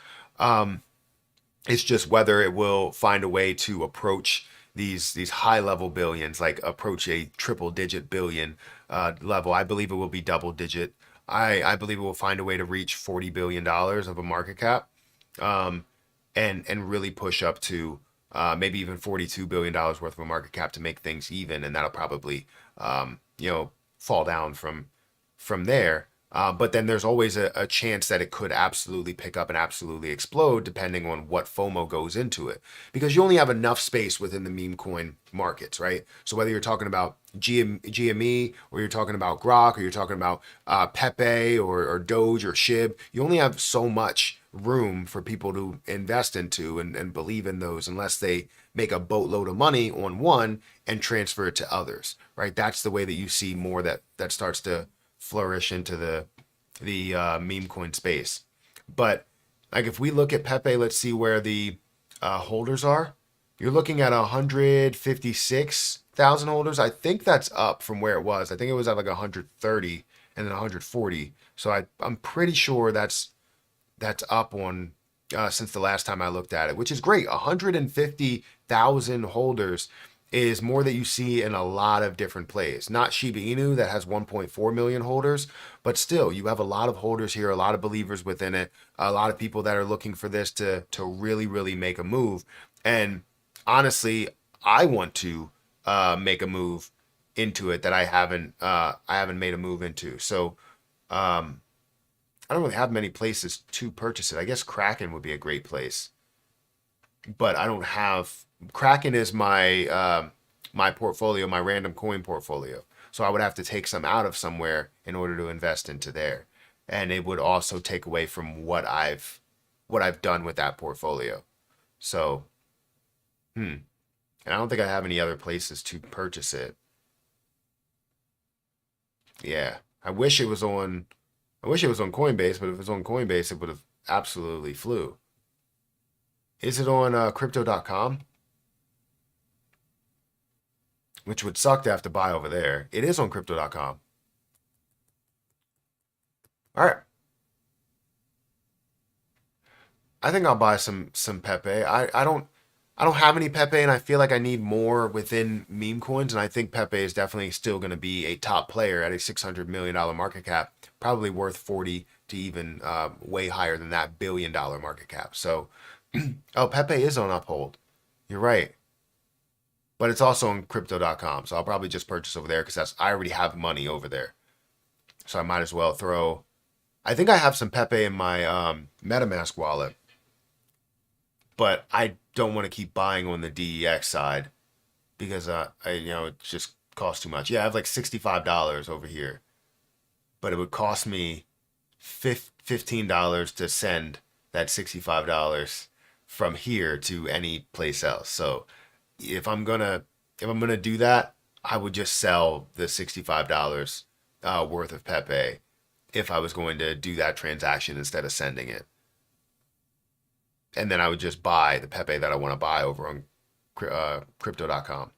It's just whether it will find a way to approach these high level billions, like approach a triple digit billion level. I believe it will be double digit. I believe it will find a way to reach $40 billion of a market cap, um, and really push up to maybe even $42 billion worth of a market cap to make things even, and that'll probably fall down from there. But then there's always a chance that it could absolutely pick up and absolutely explode depending on what FOMO goes into it. Because you only have enough space within the meme coin markets, right? So whether you're talking about GME or you're talking about Grok or you're talking about Pepe or Doge or SHIB, you only have so much room for people to invest into and believe in those unless they make a boatload of money on one and transfer it to others, right? That's the way that you see more that starts to flourish into the meme coin space. But like if we look at Pepe, let's see where the holders are. You're looking at 156,000 holders. I think that's up from where it was. I think it was at like 130 and then 140. So I'm pretty sure that's up on since the last time I looked at it, which is great. 150,000 holders is more that you see in a lot of different plays. Not Shiba Inu that has 1.4 million holders, but still you have a lot of holders here, a lot of believers within it, a lot of people that are looking for this to really, really make a move. And honestly, I want to make a move into it that I haven't made a move into. So I don't really have many places to purchase it. I guess Kraken would be a great place, but I don't have. Kraken is my portfolio, my random coin portfolio. So I would have to take some out of somewhere in order to invest into there, and it would also take away from what I've done with that portfolio. So, and I don't think I have any other places to purchase it. Yeah, I wish it was on Coinbase, but if it was on Coinbase, it would have absolutely flew. Is it on crypto.com? Which would suck to have to buy over there. It is on crypto.com. All right. I think I'll buy some Pepe. I don't have any Pepe, and I feel like I need more within meme coins. And I think Pepe is definitely still going to be a top player at a $600 million market cap, probably worth 40 to even way higher than that $1 billion market cap. So, oh, Pepe is on Uphold. You're right, but it's also on Crypto.com. So I'll probably just purchase over there because I already have money over there. So I might as well throw. I think I have some Pepe in my MetaMask wallet, but I don't want to keep buying on the DEX side because it just costs too much. Yeah, I have like $65 over here, but it would cost me $15 to send that $65 from here to any place else. So if I'm gonna do that, I would just sell the $65 worth of Pepe if I was going to do that transaction instead of sending it. And then I would just buy the Pepe that I want to buy over on crypto.com.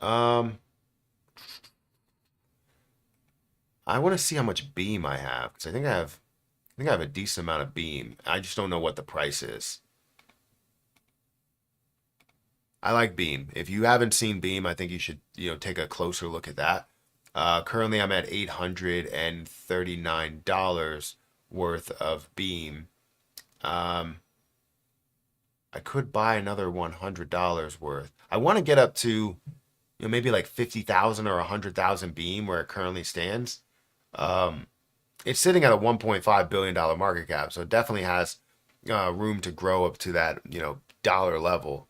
Um, I want to see how much Beam I have because I think I have a decent amount of Beam. I just don't know what the price is. I like Beam. If you haven't seen Beam, I think you should take a closer look at that. Currently, I'm at $839 worth of Beam. Um, I could buy another $100 worth. I want to get up to maybe like 50,000 or 100,000 Beam where it currently stands. Um, it's sitting at a $1.5 billion market cap, so it definitely has room to grow up to that dollar level.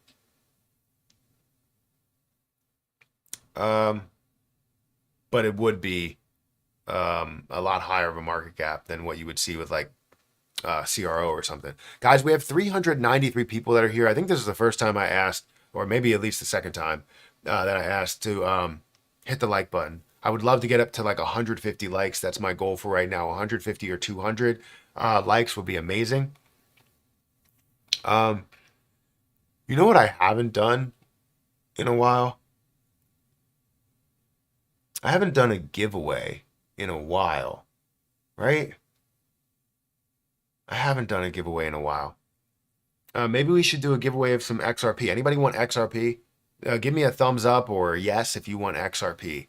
Um, but it would be a lot higher of a market cap than what you would see with like CRO or something. Guys, we have 393 people that are here. I think this is the first time I asked, or maybe at least the second time that I asked to hit the like button. I would love to get up to like 150 likes. That's my goal for right now. 150 or 200 likes would be amazing. Um, you know what I haven't done in a while? I haven't done a giveaway in a while. right? I haven't done a giveaway in a while. Maybe we should do a giveaway of some XRP. Anybody want XRP? Give me a thumbs up or yes if you want XRP.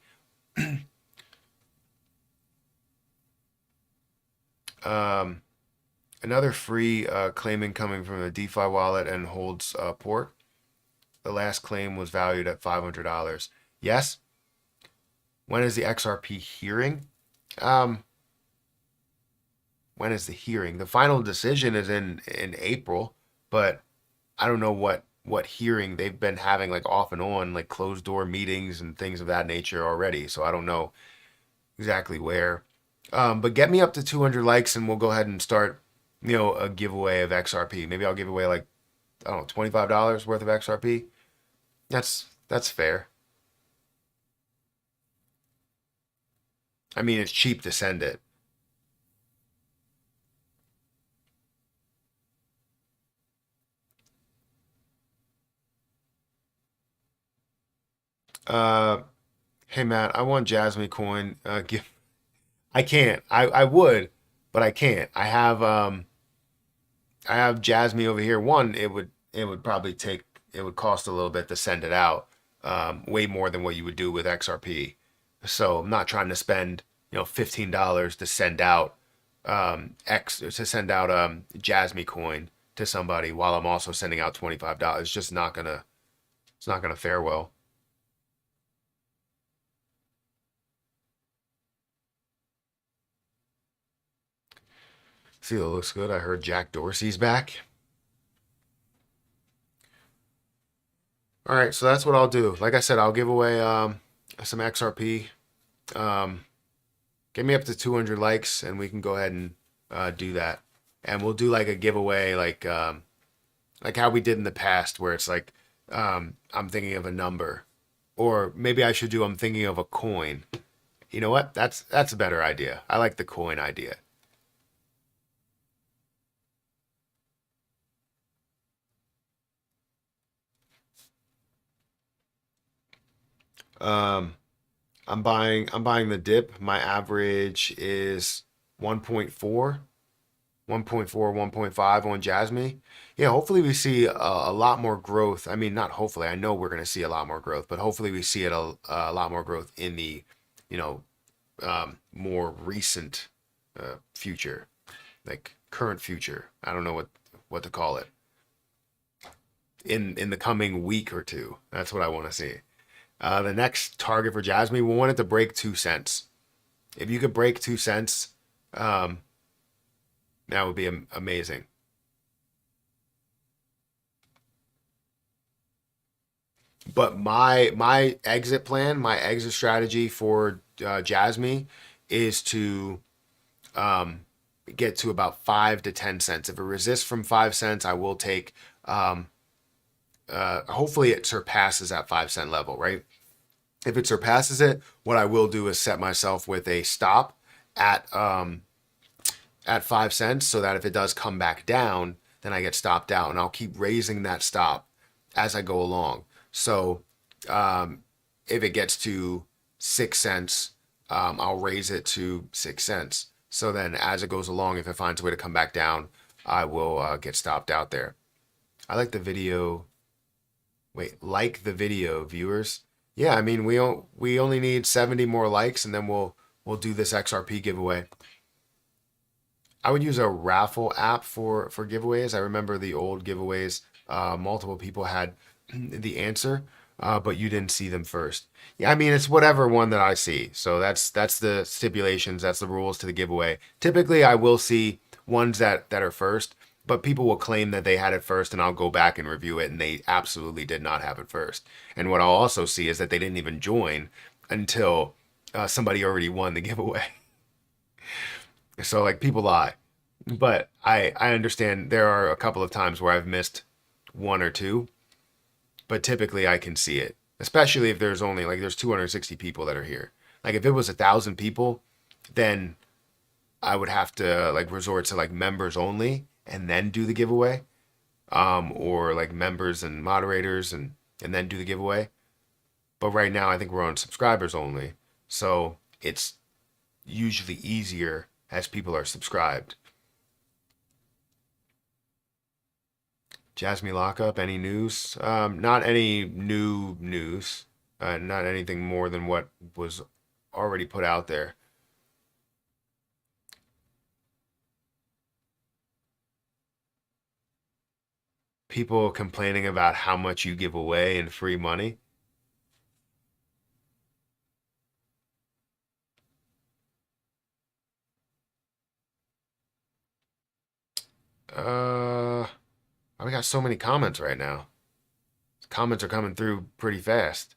Um, Another free claiming coming from a DeFi wallet and holds port. The last claim was valued at $500. Yes. When is the XRP hearing? Um, when is the hearing? The final decision is in April, but I don't know what hearing they've been having like off and on like closed door meetings and things of that nature already. So I don't know exactly where. But get me up to 200 likes and we'll go ahead and start, a giveaway of XRP. Maybe I'll give away like I don't know, $25 worth of XRP. That's fair. I mean, it's cheap to send it. Uh, hey Matt, I want Jasmy coin. Give. I can't. I would, but I can't. I have Jasmy over here. One, it would probably take it would cost a little bit to send it out, way more than what you would do with XRP. So I'm not trying to spend $15 to send out Jasmy coin to somebody while I'm also sending out $25. It's not gonna fare well. See, it looks good. I heard Jack Dorsey's back. All right, so that's what I'll do. Like I said, I'll give away some XRP. Um, Get me up to 200 likes, and we can go ahead and do that. And we'll do like a giveaway, like how we did in the past, where it's like I'm thinking of a number, or maybe I should do I'm thinking of a coin. You know what? That's a better idea. I like the coin idea. Um, I'm buying the dip. My average is 1.4, 1.4, 1.5 on Jasmy. Yeah, hopefully we see a lot more growth. I mean, not hopefully. I know we're going to see a lot more growth, but hopefully we see a lot more growth in the, you know, more recent future, like current future. I don't know what to call it. In the coming week or two. That's what I want to see. The next target for Jasmy, we want it to break 2 cents. If you could break 2 cents, um, that would be amazing. But my exit plan, my exit strategy for Jasmy is to um, get to about 5 to 10 cents. If it resists from 5 cents, I will take. Hopefully, it surpasses that 5 cent level, right? If it surpasses it, what I will do is set myself with a stop at at 5 cents, so that if it does come back down, then I get stopped out, and I'll keep raising that stop as I go along. So um, if it gets to 6 cents, I'll raise it to 6 cents. So then, as it goes along, if it finds a way to come back down, I will get stopped out there. I like the video. Wait, like the video, viewers. Yeah, I mean we only need 70 more likes, and then we'll do this XRP giveaway. I would use a raffle app for giveaways. I remember the old giveaways. Multiple people had the answer, but you didn't see them first. Yeah, I mean it's whatever one that I see. So that's the stipulations. That's the rules to the giveaway. Typically, I will see ones that are first, but people will claim that they had it first, and I'll go back and review it, and they absolutely did not have it first. And what I'll also see is that they didn't even join until somebody already won the giveaway. So like people lie. But I understand there are a couple of times where I've missed one or two, but typically I can see it. Especially if there's only like there's 260 people that are here. Like if it was 1,000 people, then I would have to like resort to like members only and then do the giveaway. Or like members and moderators and then do the giveaway. But right now I think we're on subscribers only. So it's usually easier as people are subscribed. Jasmy lockup, any news? Not any new news. Not anything more than what was already put out there. People complaining about how much you give away in free money. Uh, we got so many comments right now. Comments are coming through pretty fast.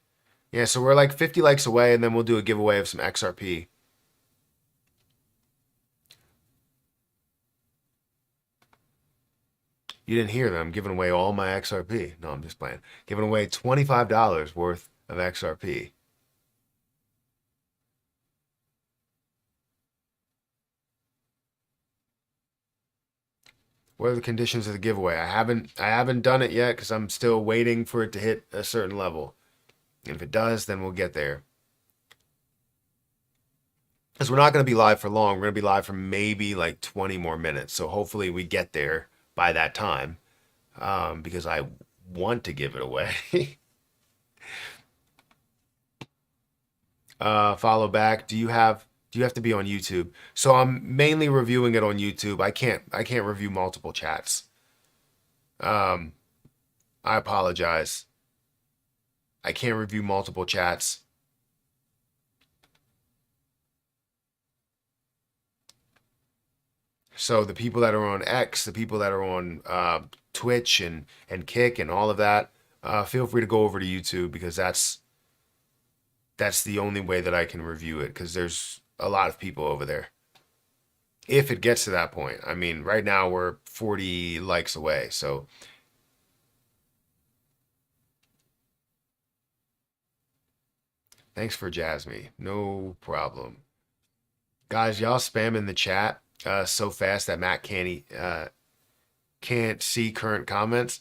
Yeah, so we're like 50 likes away, and then we'll do a giveaway of some XRP. You didn't hear them. I'm giving away all my XRP. No, I'm just playing. Giving away $25 worth of XRP. What are the conditions of the giveaway? I haven't done it yet because I'm still waiting for it to hit a certain level. And if it does, then we'll get there. Because we're not going to be live for long. We're going to be live for maybe like 20 more minutes. So hopefully we get there by that time. Because I want to give it away. Follow back. Do you have to be on YouTube? So I'm mainly reviewing it on YouTube. I can't review multiple chats. Um, I apologize. I can't review multiple chats. So the people that are on X, the people that are on Twitch and Kick and all of that, feel free to go over to YouTube because that's the only way that I can review it because there's a lot of people over there. If it gets to that point, I mean, right now we're 40 likes away. So thanks for Jasmy. No problem. Guys, y'all spam in the chat so fast that Matt can't see current comments.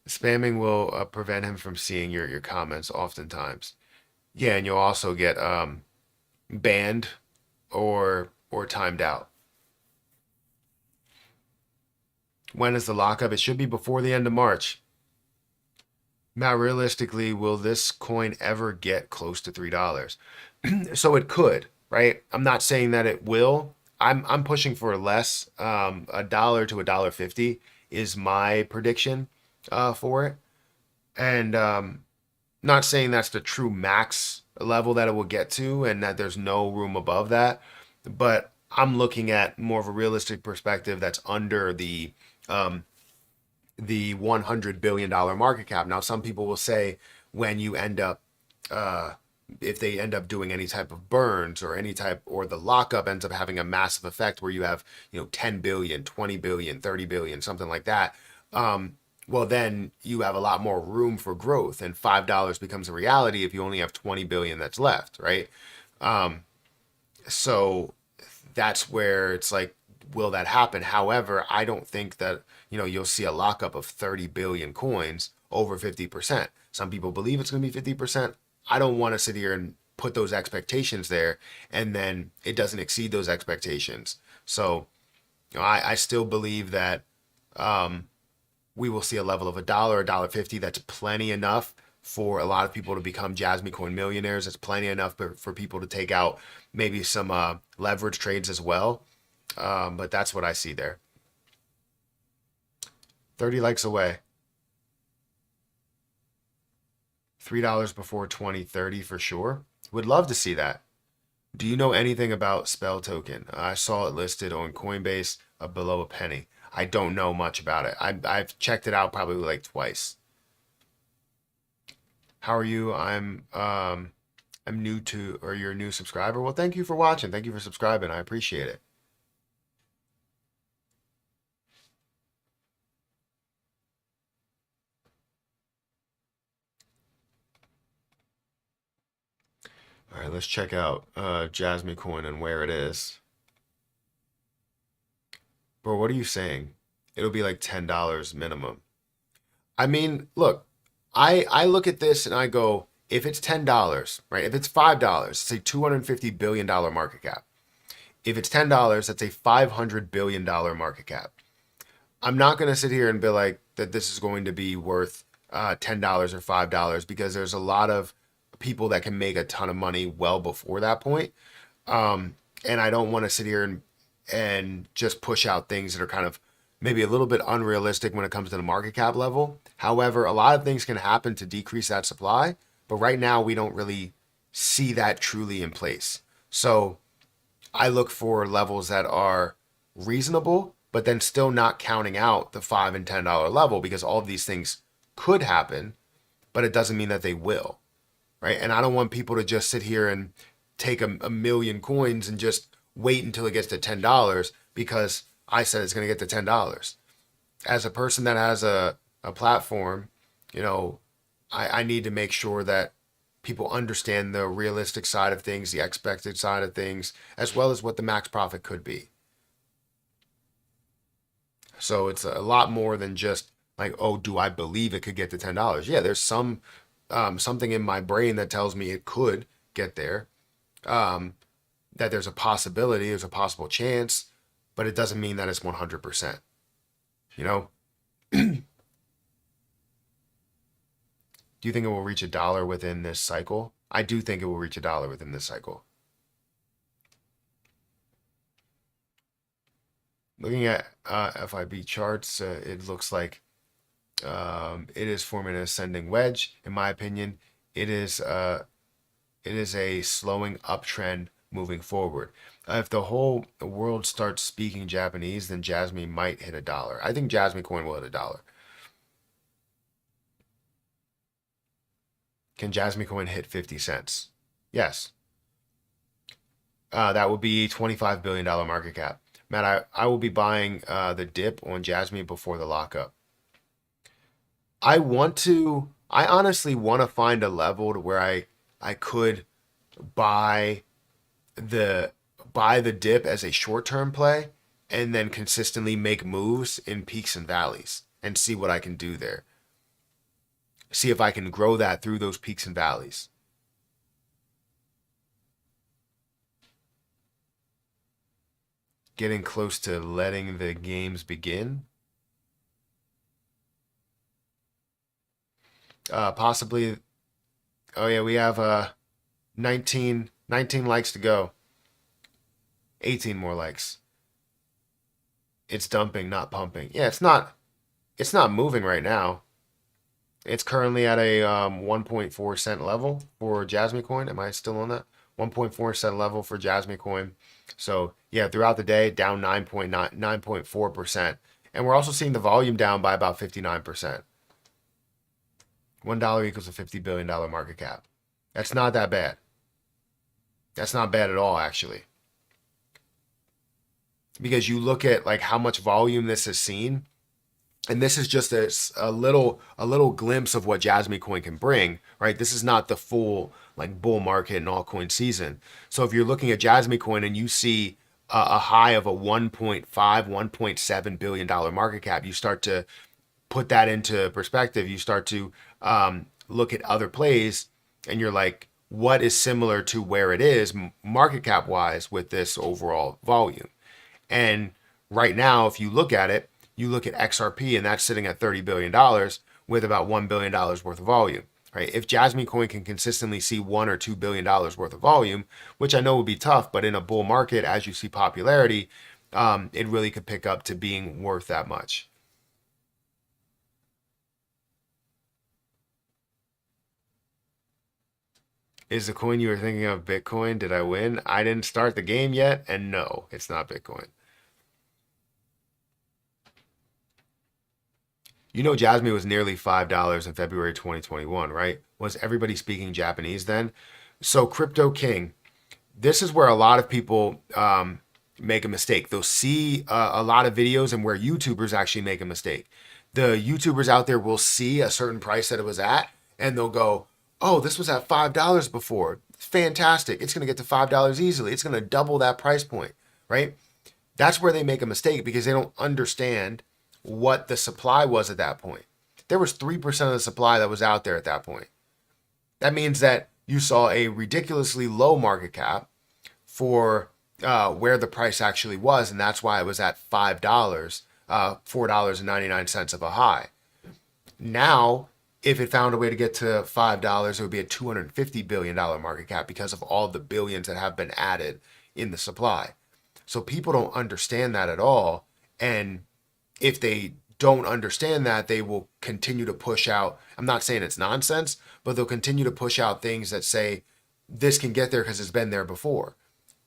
Spamming will prevent him from seeing your comments oftentimes. Yeah, and you'll also get banned or timed out. When is the lockup? It should be before the end of March. Now, realistically, will this coin ever get close to $3? So it could, right? I'm not saying that it will. I'm pushing for less. $1 to $1.50 is my prediction for it, and not saying that's the true max level that it will get to, and that there's no room above that. But I'm looking at more of a realistic perspective that's under the $100 billion market cap. Now, some people will say when you end up, if they end up doing any type of burns or any type, or the lockup ends up having a massive effect where you have, 10 billion, 20 billion, 30 billion, something like that. Well, then you have a lot more room for growth, and $5 becomes a reality if you only have 20 billion that's left, right? So that's where it's like, will that happen? However, I don't think that, you'll see a lockup of 30 billion coins over 50%. Some people believe it's going to be 50%. I don't want to sit here and put those expectations there and then it doesn't exceed those expectations. So, I still believe that we will see a level of $1, $1.50. That's plenty enough for a lot of people to become Jasmy coin millionaires. It's plenty enough for people to take out maybe some leverage trades as well. But that's what I see there. 30 likes away. $3 before 2030 for sure. Would love to see that. Do you know anything about Spell Token? I saw it listed on Coinbase below a penny. I don't know much about it. I've checked it out probably like twice. How are you? I'm new to, or you're a new subscriber. Well, thank you for watching. Thank you for subscribing. I appreciate it. All right, let's check out Jasmy coin and where it is. Bro, what are you saying? It'll be like $10 minimum. I mean, look, I look at this and I go, if it's $10, right? If it's $5, it's a $250 billion market cap. If it's $10, that's a $500 billion market cap. I'm not going to sit here and be like that this is going to be worth $10 or $5 because there's a lot of people that can make a ton of money well before that point. And I don't want to sit here and just push out things that are kind of maybe a little bit unrealistic when it comes to the market cap level. However, a lot of things can happen to decrease that supply, but right now we don't really see that truly in place. So I look for levels that are reasonable, but then still not counting out the $5 and $10 level because all of these things could happen, but it doesn't mean that they will, right? And I don't want people to just sit here and take a million coins and just wait until it gets to $10 because I said it's going to get to $10. As a person that has a platform, I need to make sure that people understand the realistic side of things, the expected side of things, as well as what the max profit could be. So it's a lot more than just like, oh, do I believe it could get to $10? Yeah, there's something in my brain that tells me it could get there, that there's a possibility, there's a possible chance, but it doesn't mean that it's 100%. Do you think it will reach $1 within this cycle? I do think it will reach $1 within this cycle. Looking at FIB charts, it looks like it is forming an ascending wedge. In my opinion, it is a slowing uptrend moving forward. If the whole world starts speaking Japanese, then Jasmy might hit $1. I think Jasmy coin will hit $1. Can Jasmy coin hit 50 cents? Yes. That would be $25 billion market cap. Matt, I will be buying the dip on Jasmy before the lockup. I honestly want to find a level to where I could buy the dip as a short-term play and then consistently make moves in peaks and valleys and see what I can do there. See if I can grow that through those peaks and valleys. Getting close to letting the games begin. Possibly. Oh yeah, we have 19 likes to go. 18 more likes. It's dumping, not pumping. Yeah, it's not moving right now. It's currently at a 1.4 cent level for Jasmy coin. Am I still on that? 1.4 cent level for Jasmy coin. So yeah, throughout the day, down 9.4%. And we're also seeing the volume down by about 59%. $1 equals a $50 billion market cap. That's not that bad. That's not bad at all, actually. Because you look at like how much volume this has seen, and this is just a little glimpse of what Jasmy coin can bring, right? This is not the full like bull market and altcoin season. So if you're looking at Jasmy coin and you see a high of a 1.5, $1.7 billion market cap, you start to put that into perspective. You start to look at other plays and you're like, what is similar to where it is market cap wise with this overall volume? And right now, if you look at it, you look at XRP and that's sitting at $30 billion with about $1 billion worth of volume, right? If Jasmy coin can consistently see $1 or $2 billion worth of volume, which I know would be tough, but in a bull market, as you see popularity, it really could pick up to being worth that much. Is the coin you were thinking of Bitcoin? Did I win? I didn't start the game yet, and no, it's not Bitcoin. Jasmy was nearly $5 in February 2021, right? Was everybody speaking Japanese then? So Crypto King, this is where a lot of people make a mistake. They'll see a lot of videos and where YouTubers actually make a mistake. The YouTubers out there will see a certain price that it was at, and they'll go, oh, this was at $5 before. Fantastic. It's going to get to $5 easily. It's going to double that price point, right? That's where they make a mistake because they don't understand what the supply was at that point. There was 3% of the supply that was out there at that point. That means that you saw a ridiculously low market cap for where the price actually was, and that's why it was at $5, $4.99 of a high. Now, if it found a way to get to $5, it would be a $250 billion market cap because of all the billions that have been added in the supply. So people don't understand that at all. And if they don't understand that, they will continue to push out. I'm not saying it's nonsense, but they'll continue to push out things that say this can get there because it's been there before.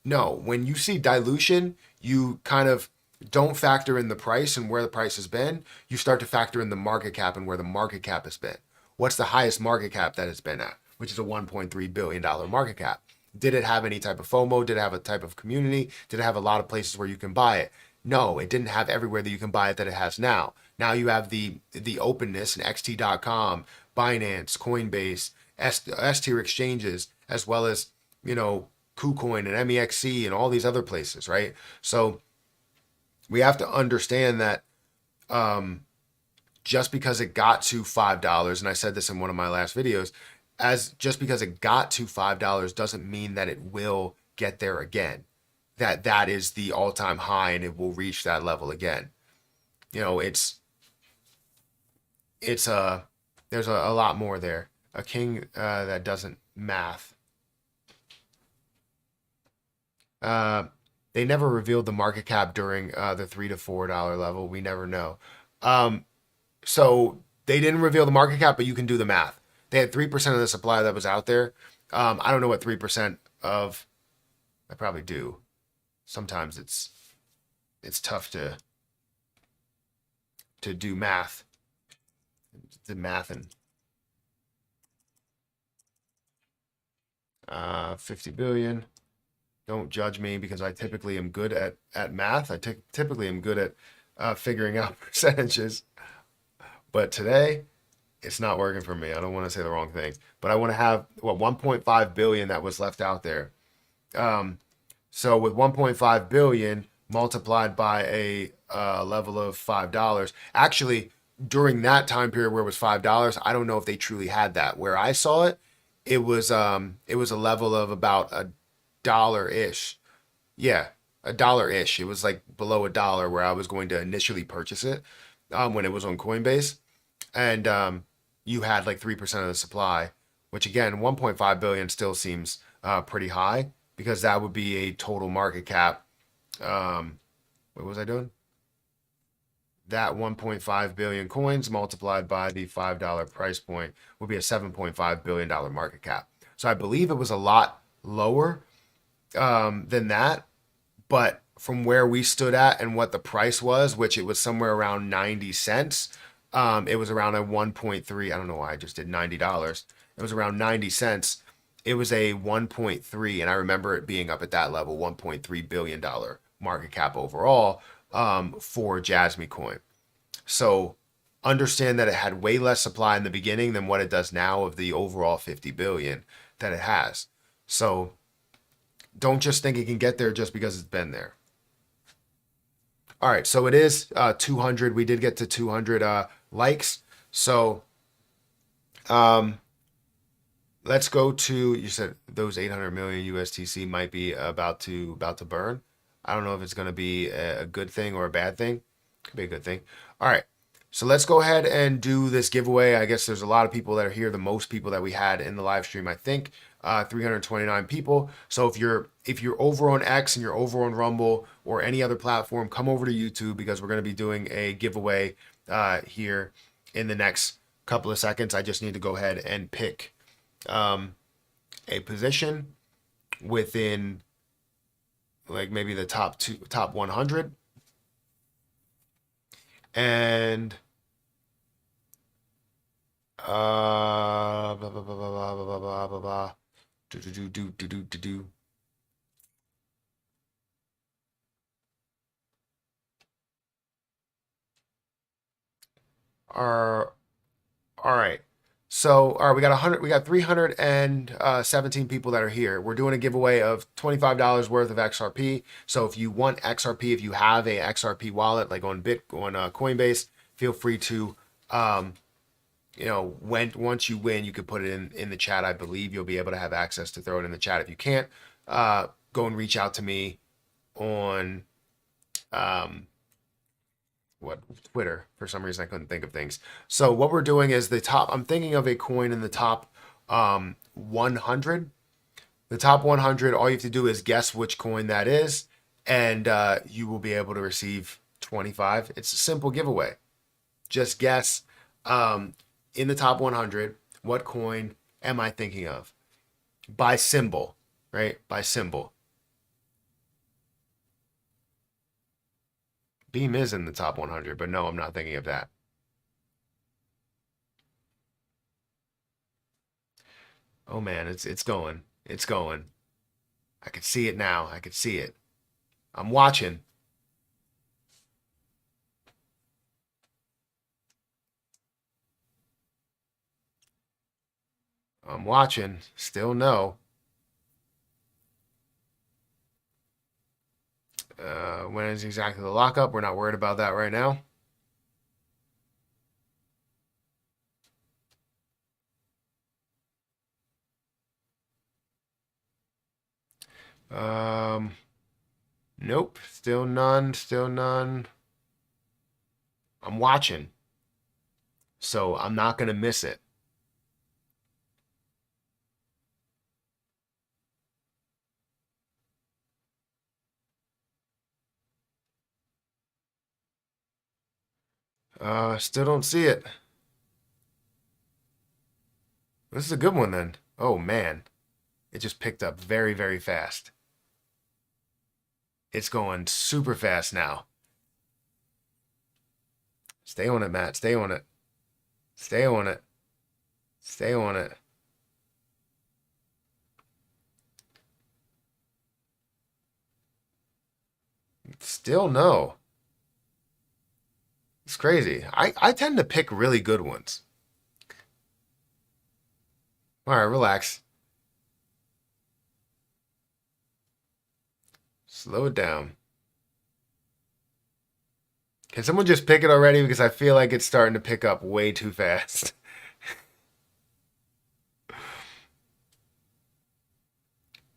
No, when you see dilution, you kind of don't factor in the price and where the price has been. You start to factor in the market cap and where the market cap has been. What's the highest market cap that it's been at, which is a $1.3 billion market cap? Did it have any type of FOMO? Did it have a type of community? Did it have a lot of places where you can buy it? No, it didn't have everywhere that you can buy it that it has now. Now you have the openness in XT.com, Binance, Coinbase, S-tier exchanges, as well as, KuCoin and MEXC and all these other places, right? So we have to understand that just because it got to $5, and I said this in one of my last videos, just because it got to $5 doesn't mean that it will get there again. That is the all-time high and it will reach that level again. There's a lot more there. A king that doesn't math. They never revealed the market cap during the $3 to $4 level. We never know. So they didn't reveal the market cap, but you can do the math. They had 3% of the supply that was out there. I don't know what 3% of. I probably do. Sometimes it's tough to do math. The math and 50 billion. Don't judge me because I typically am good at math. I typically am good at figuring out percentages. But today, it's not working for me. I don't want to say the wrong thing. But I want to have, 1.5 billion that was left out there. So with 1.5 billion multiplied by a level of $5, actually, during that time period where it was $5, I don't know if they truly had that. Where I saw it, it was a level of about $1-ish. Yeah, $1-ish. It was like below $1 where I was going to initially purchase it when it was on Coinbase. And you had like 3% of the supply, which again, 1.5 billion still seems pretty high because that would be a total market cap. What was I doing? That 1.5 billion coins multiplied by the $5 price point would be a $7.5 billion market cap. So I believe it was a lot lower than that, but from where we stood at and what the price was, which it was somewhere around 90 cents, it was around a 1.3. I don't know why I just did $90. It was around 90 cents. It was a 1.3, and I remember it being up at that level, $1.3 billion market cap overall for Jasmy coin. So understand that it had way less supply in the beginning than what it does now of the overall 50 billion that it has. So don't just think it can get there just because it's been there. All right, so it is 200. We did get to 200 likes. So let's go to, you said those 800 million USTC might be about to burn. I don't know if it's going to be a good thing or a bad thing. Could be a good thing. All right. So let's go ahead and do this giveaway. I guess there's a lot of people that are here, the most people that we had in the live stream, I think, 329 people. So if you're over on X and you're over on Rumble or any other platform, come over to YouTube because we're going to be doing a giveaway here in the next couple of seconds. I just need to go ahead and pick a position within like maybe the top 100. And blah blah blah blah blah blah blah blah blah. Do. All right. So, all right, we got 317 people that are here. We're doing a giveaway of $25 worth of XRP. So if you want XRP, if you have a XRP wallet, like on Coinbase, feel free to, once you win, you could put it in the chat. I believe you'll be able to have access to throw it in the chat. If you can't, go and reach out to me on what Twitter. For some reason, I couldn't think of things. So what we're doing is the top. I'm thinking of a coin in the top 100. The top 100. All you have to do is guess which coin that is, and you will be able to receive 25. It's a simple giveaway. Just guess in the top 100 what coin am I thinking of by symbol, right? By symbol. Beam is in the top 100, but no, I'm not thinking of that. Oh man, it's going. It's going. I could see it now. I could see it. I'm watching. I'm watching. Still no. When is exactly the lockup? We're not worried about that right now. Um, nope. Still none. Still none. I'm watching. So I'm not going to miss it. Still don't see it. This is a good one then. Oh man. It just picked up very, very fast. It's going super fast now. Stay on it, Matt. Stay on it. Stay on it. Stay on it. Still no. It's crazy. I tend to pick really good ones. All right, relax. Slow it down. Can someone just pick it already? Because I feel like it's starting to pick up way too fast.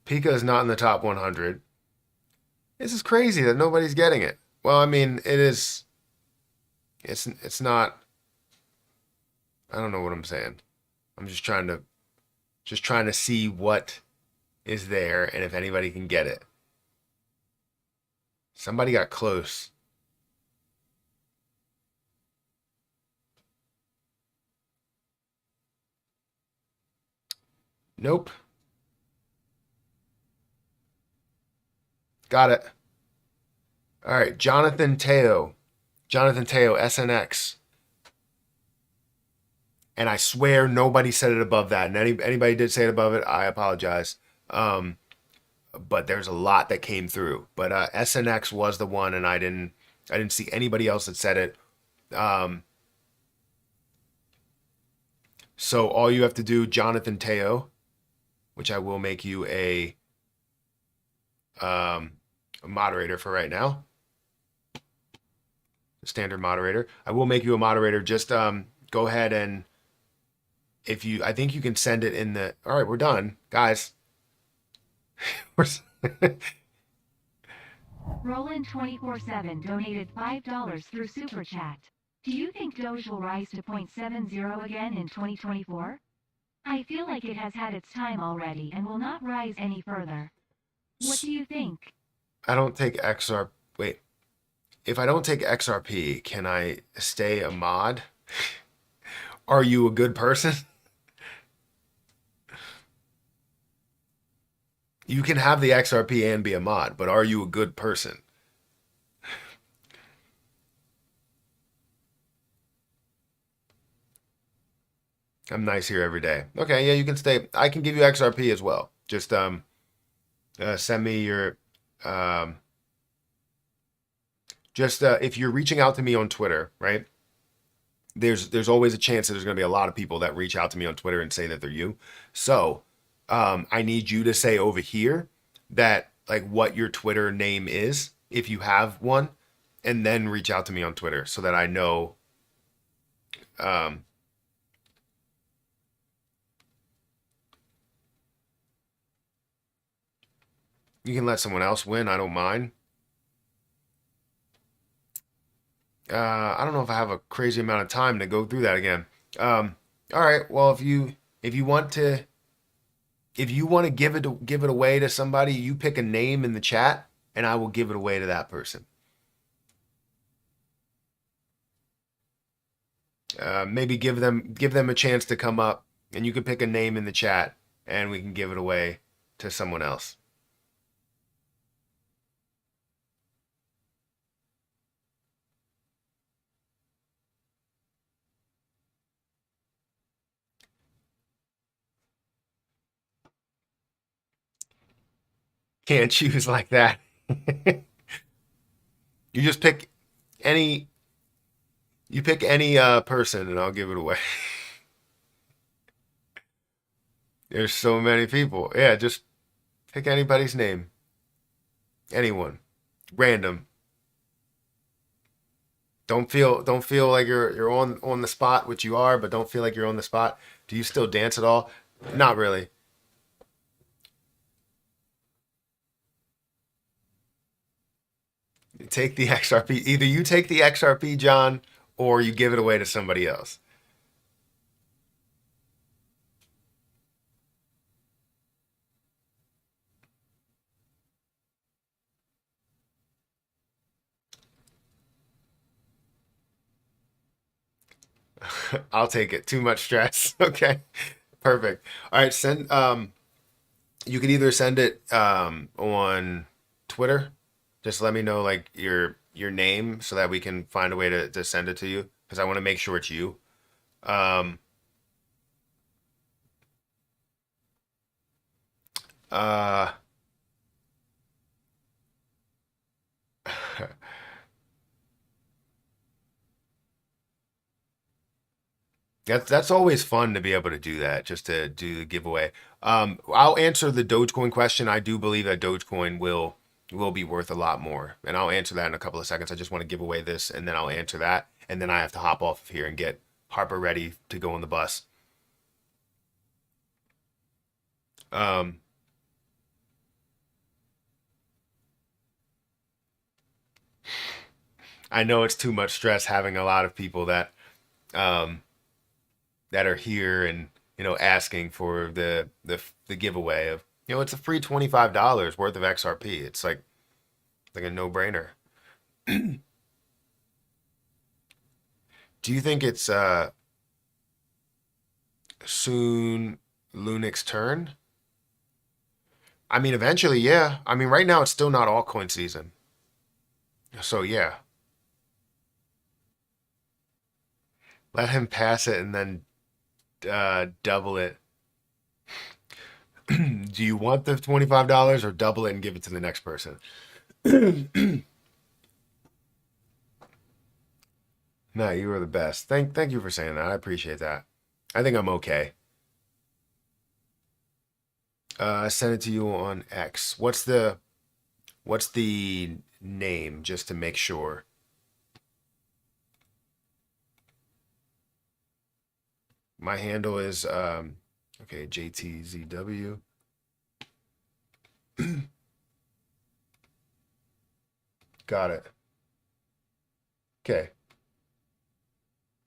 Pika is not in the top 100. This is crazy that nobody's getting it. Well, I mean, it is. It's not. I don't know what I'm saying. I'm just trying to see what is there and if anybody can get it. Somebody got close. Nope. Got it. All right, Jonathan Teo. Jonathan Teo, SNX. And I swear nobody said it above that. And anybody did say it above it, I apologize. But there's a lot that came through. But SNX was the one, and I didn't see anybody else that said it. So all you have to do, Jonathan Teo, which I will make you a moderator for right now. Standard moderator. I will make you a moderator. Just go ahead and I think you can send it in the. All right, we're done, guys. Roland 24/7 donated $5 through Super Chat. Do you think Doge will rise to 0.70 again in 2024? I feel like it has had its time already and will not rise any further. What do you think? I don't take XR. Wait, if I don't take XRP, can I stay a mod? Are you a good person? You can have the XRP and be a mod, but are you a good person? I'm nice here every day. Okay, yeah, you can stay. I can give you XRP as well. Just send me your if you're reaching out to me on Twitter, right? There's always a chance that there's going to be a lot of people that reach out to me on Twitter and say that they're you. So I need you to say over here that like what your Twitter name is, if you have one, and then reach out to me on Twitter so that I know. You can let someone else win. I don't mind. I don't know if I have a crazy amount of time to go through that again. All right. Well, if you want to give it away to somebody, you pick a name in the chat, and I will give it away to that person. Maybe give them a chance to come up, and you can pick a name in the chat, and we can give it away to someone else. Can't choose like that. You just pick any you pick any person, and I'll give it away. There's so many people. Yeah, just pick anybody's name. Anyone. Random. Don't feel like you're on the spot, which you are, but don't feel like you're on the spot. Do you still dance at all? Not really. You take the XRP. Either you take the XRP, John, or you give it away to somebody else. I'll take it. Too much stress. Okay. Perfect. All right, send you can either send it on Twitter. Just let me know like your name so that we can find a way to send it to you because I want to make sure it's you. Um uh that's always fun to be able to do that, just to do the giveaway. I'll answer the Dogecoin question. I do believe that Dogecoin will be worth a lot more, and I'll answer that in a couple of seconds. I just want to give away this, and then I'll answer that, and then I have to hop off of here and get Harper ready to go on the bus. Um, I know it's too much stress having a lot of people um, that are here and asking for the giveaway of it's a free $25 worth of XRP. It's like a no brainer. Do you think it's soon Lunix's turn? I mean, eventually, yeah. I mean, right now it's still not altcoin season, so yeah. Let him pass it and then double it. Do you want the $25 or double it and give it to the next person? No, you were the best. Thank you for saying that. I appreciate that. I think I'm okay. I sent it to you on X. What's the name just to make sure? My handle is okay, JTZW. Got it. Okay.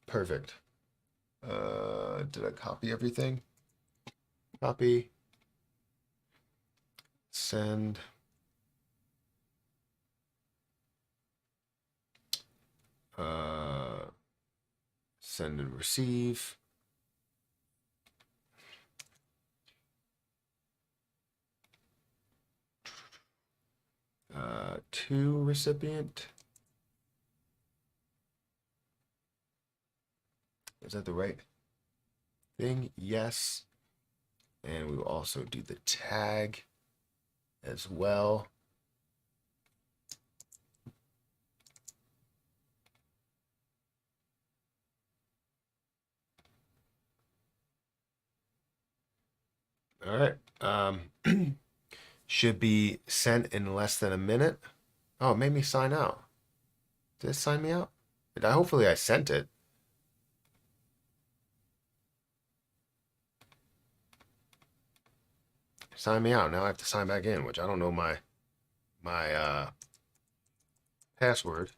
Perfect. Did I copy everything? Copy. Send. Uh, Send and receive. To recipient. Is that the right thing? Yes. And we will also do the tag as well. All right. Should be sent in less than a minute. Oh, it made me sign out. Did it sign me out? Hopefully I sent it. Sign me out. Now I have to sign back in, which I don't know my password.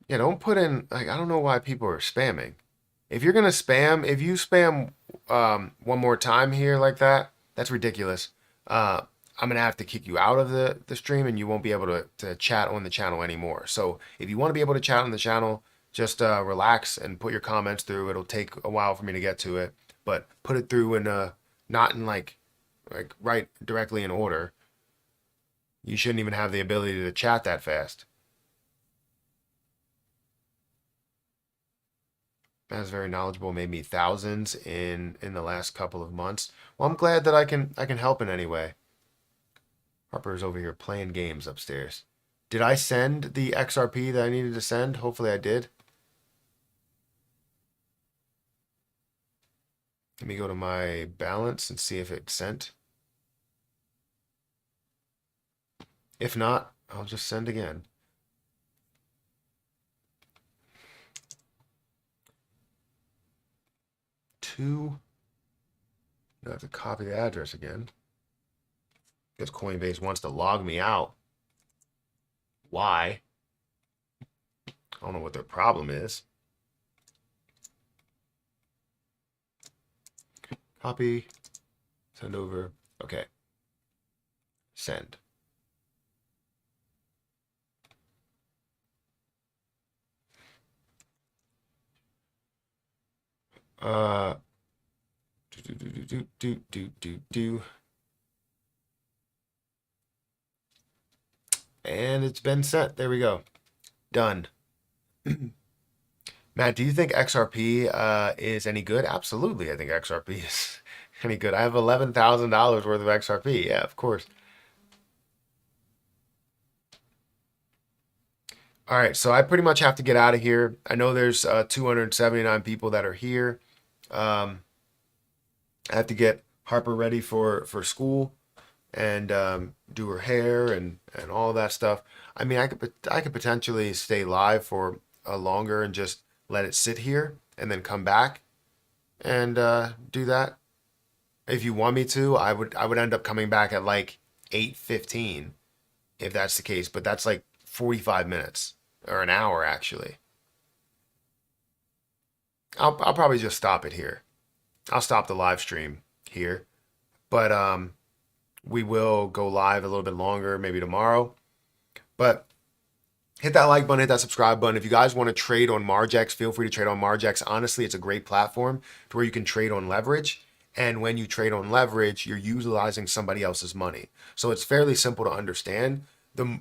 Yeah, don't put in like I don't know why people are spamming. If you're gonna spam, if you spam one more time here like that, that's ridiculous. Uh, I'm gonna have to kick you out of the stream, and you won't be able to chat on the channel anymore. So if you want to be able to chat on the channel, just relax and put your comments through. It'll take a while for me to get to it, but put it through in not in like right directly in order. You shouldn't even have the ability to chat that fast. That's very knowledgeable. Made me thousands in the last couple of months. Well, I'm glad that I can help in any way. Harper's over here playing games upstairs. Did I send the XRP that I needed to send? Hopefully I did. Let me go to my balance and see if it sent. If not, I'll just send again. Two. I have to copy the address again. Because Coinbase wants to log me out. Why? I don't know what their problem is. Copy. Send over. Okay. Send. Uh, do. And it's been sent. There we go. Done. Matt, do you think XRP is any good? Absolutely, I think XRP is any good. I have $11,000 worth of XRP. Yeah, of course. All right, so I pretty much have to get out of here. I know there's 279 people that are here. I have to get Harper ready for school and do her hair and all that stuff. I mean, I could potentially stay live for longer and just let it sit here and then come back and do that. If you want me to, I would end up coming back at like 8:15 if that's the case, but that's like 45 minutes or an hour actually. I'll probably just stop it here. I'll stop the live stream here, but we will go live a little bit longer, maybe tomorrow. But hit that like button, hit that subscribe button. If you guys want to trade on Margex, feel free to trade on Margex. Honestly, it's a great platform to where you can trade on leverage. And when you trade on leverage, you're utilizing somebody else's money. So it's fairly simple to understand. The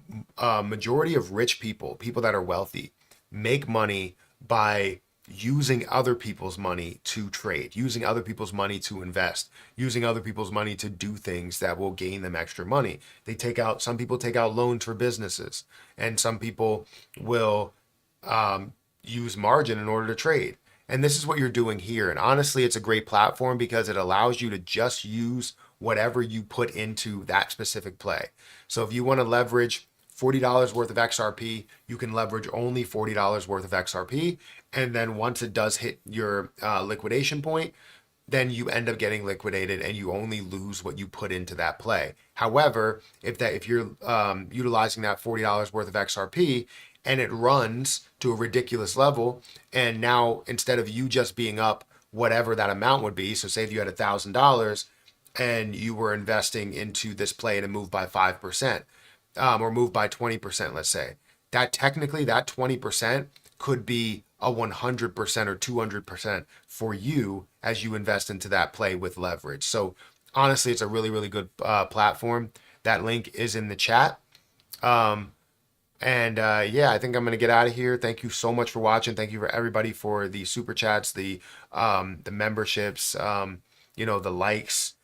majority of rich people, people that are wealthy, make money by using other people's money to trade, using other people's money to invest, using other people's money to do things that will gain them extra money. Some people take out loans for businesses, and some people will use margin in order to trade. And this is what you're doing here. And honestly, it's a great platform because it allows you to just use whatever you put into that specific play. So if you want to leverage $40 worth of XRP, you can leverage only $40 worth of XRP. And then once it does hit your liquidation point, then you end up getting liquidated and you only lose what you put into that play. However, if you're utilizing that $40 worth of XRP and it runs to a ridiculous level, and now instead of you just being up whatever that amount would be, so say if you had $1,000 and you were investing into this play and it moved by 5%, or moved by 20%, let's say, that technically that 20% could be a 100% or 200% for you as you invest into that play with leverage. So honestly, it's a really, really good platform. That link is in the chat. Yeah, I think I'm gonna get out of here. Thank you so much for watching. Thank you for everybody for the super chats, the memberships, the likes,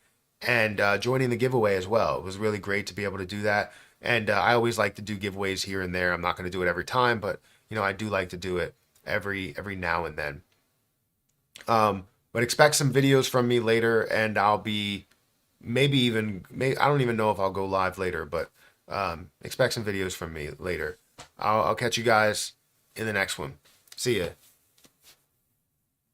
and joining the giveaway as well. It was really great to be able to do that. And I always like to do giveaways here and there. I'm not going to do it every time, but I do like to do it every now and then. But expect some videos from me later, and I'll be I don't even know if I'll go live later, but expect some videos from me later. I'll catch you guys in the next one. See ya.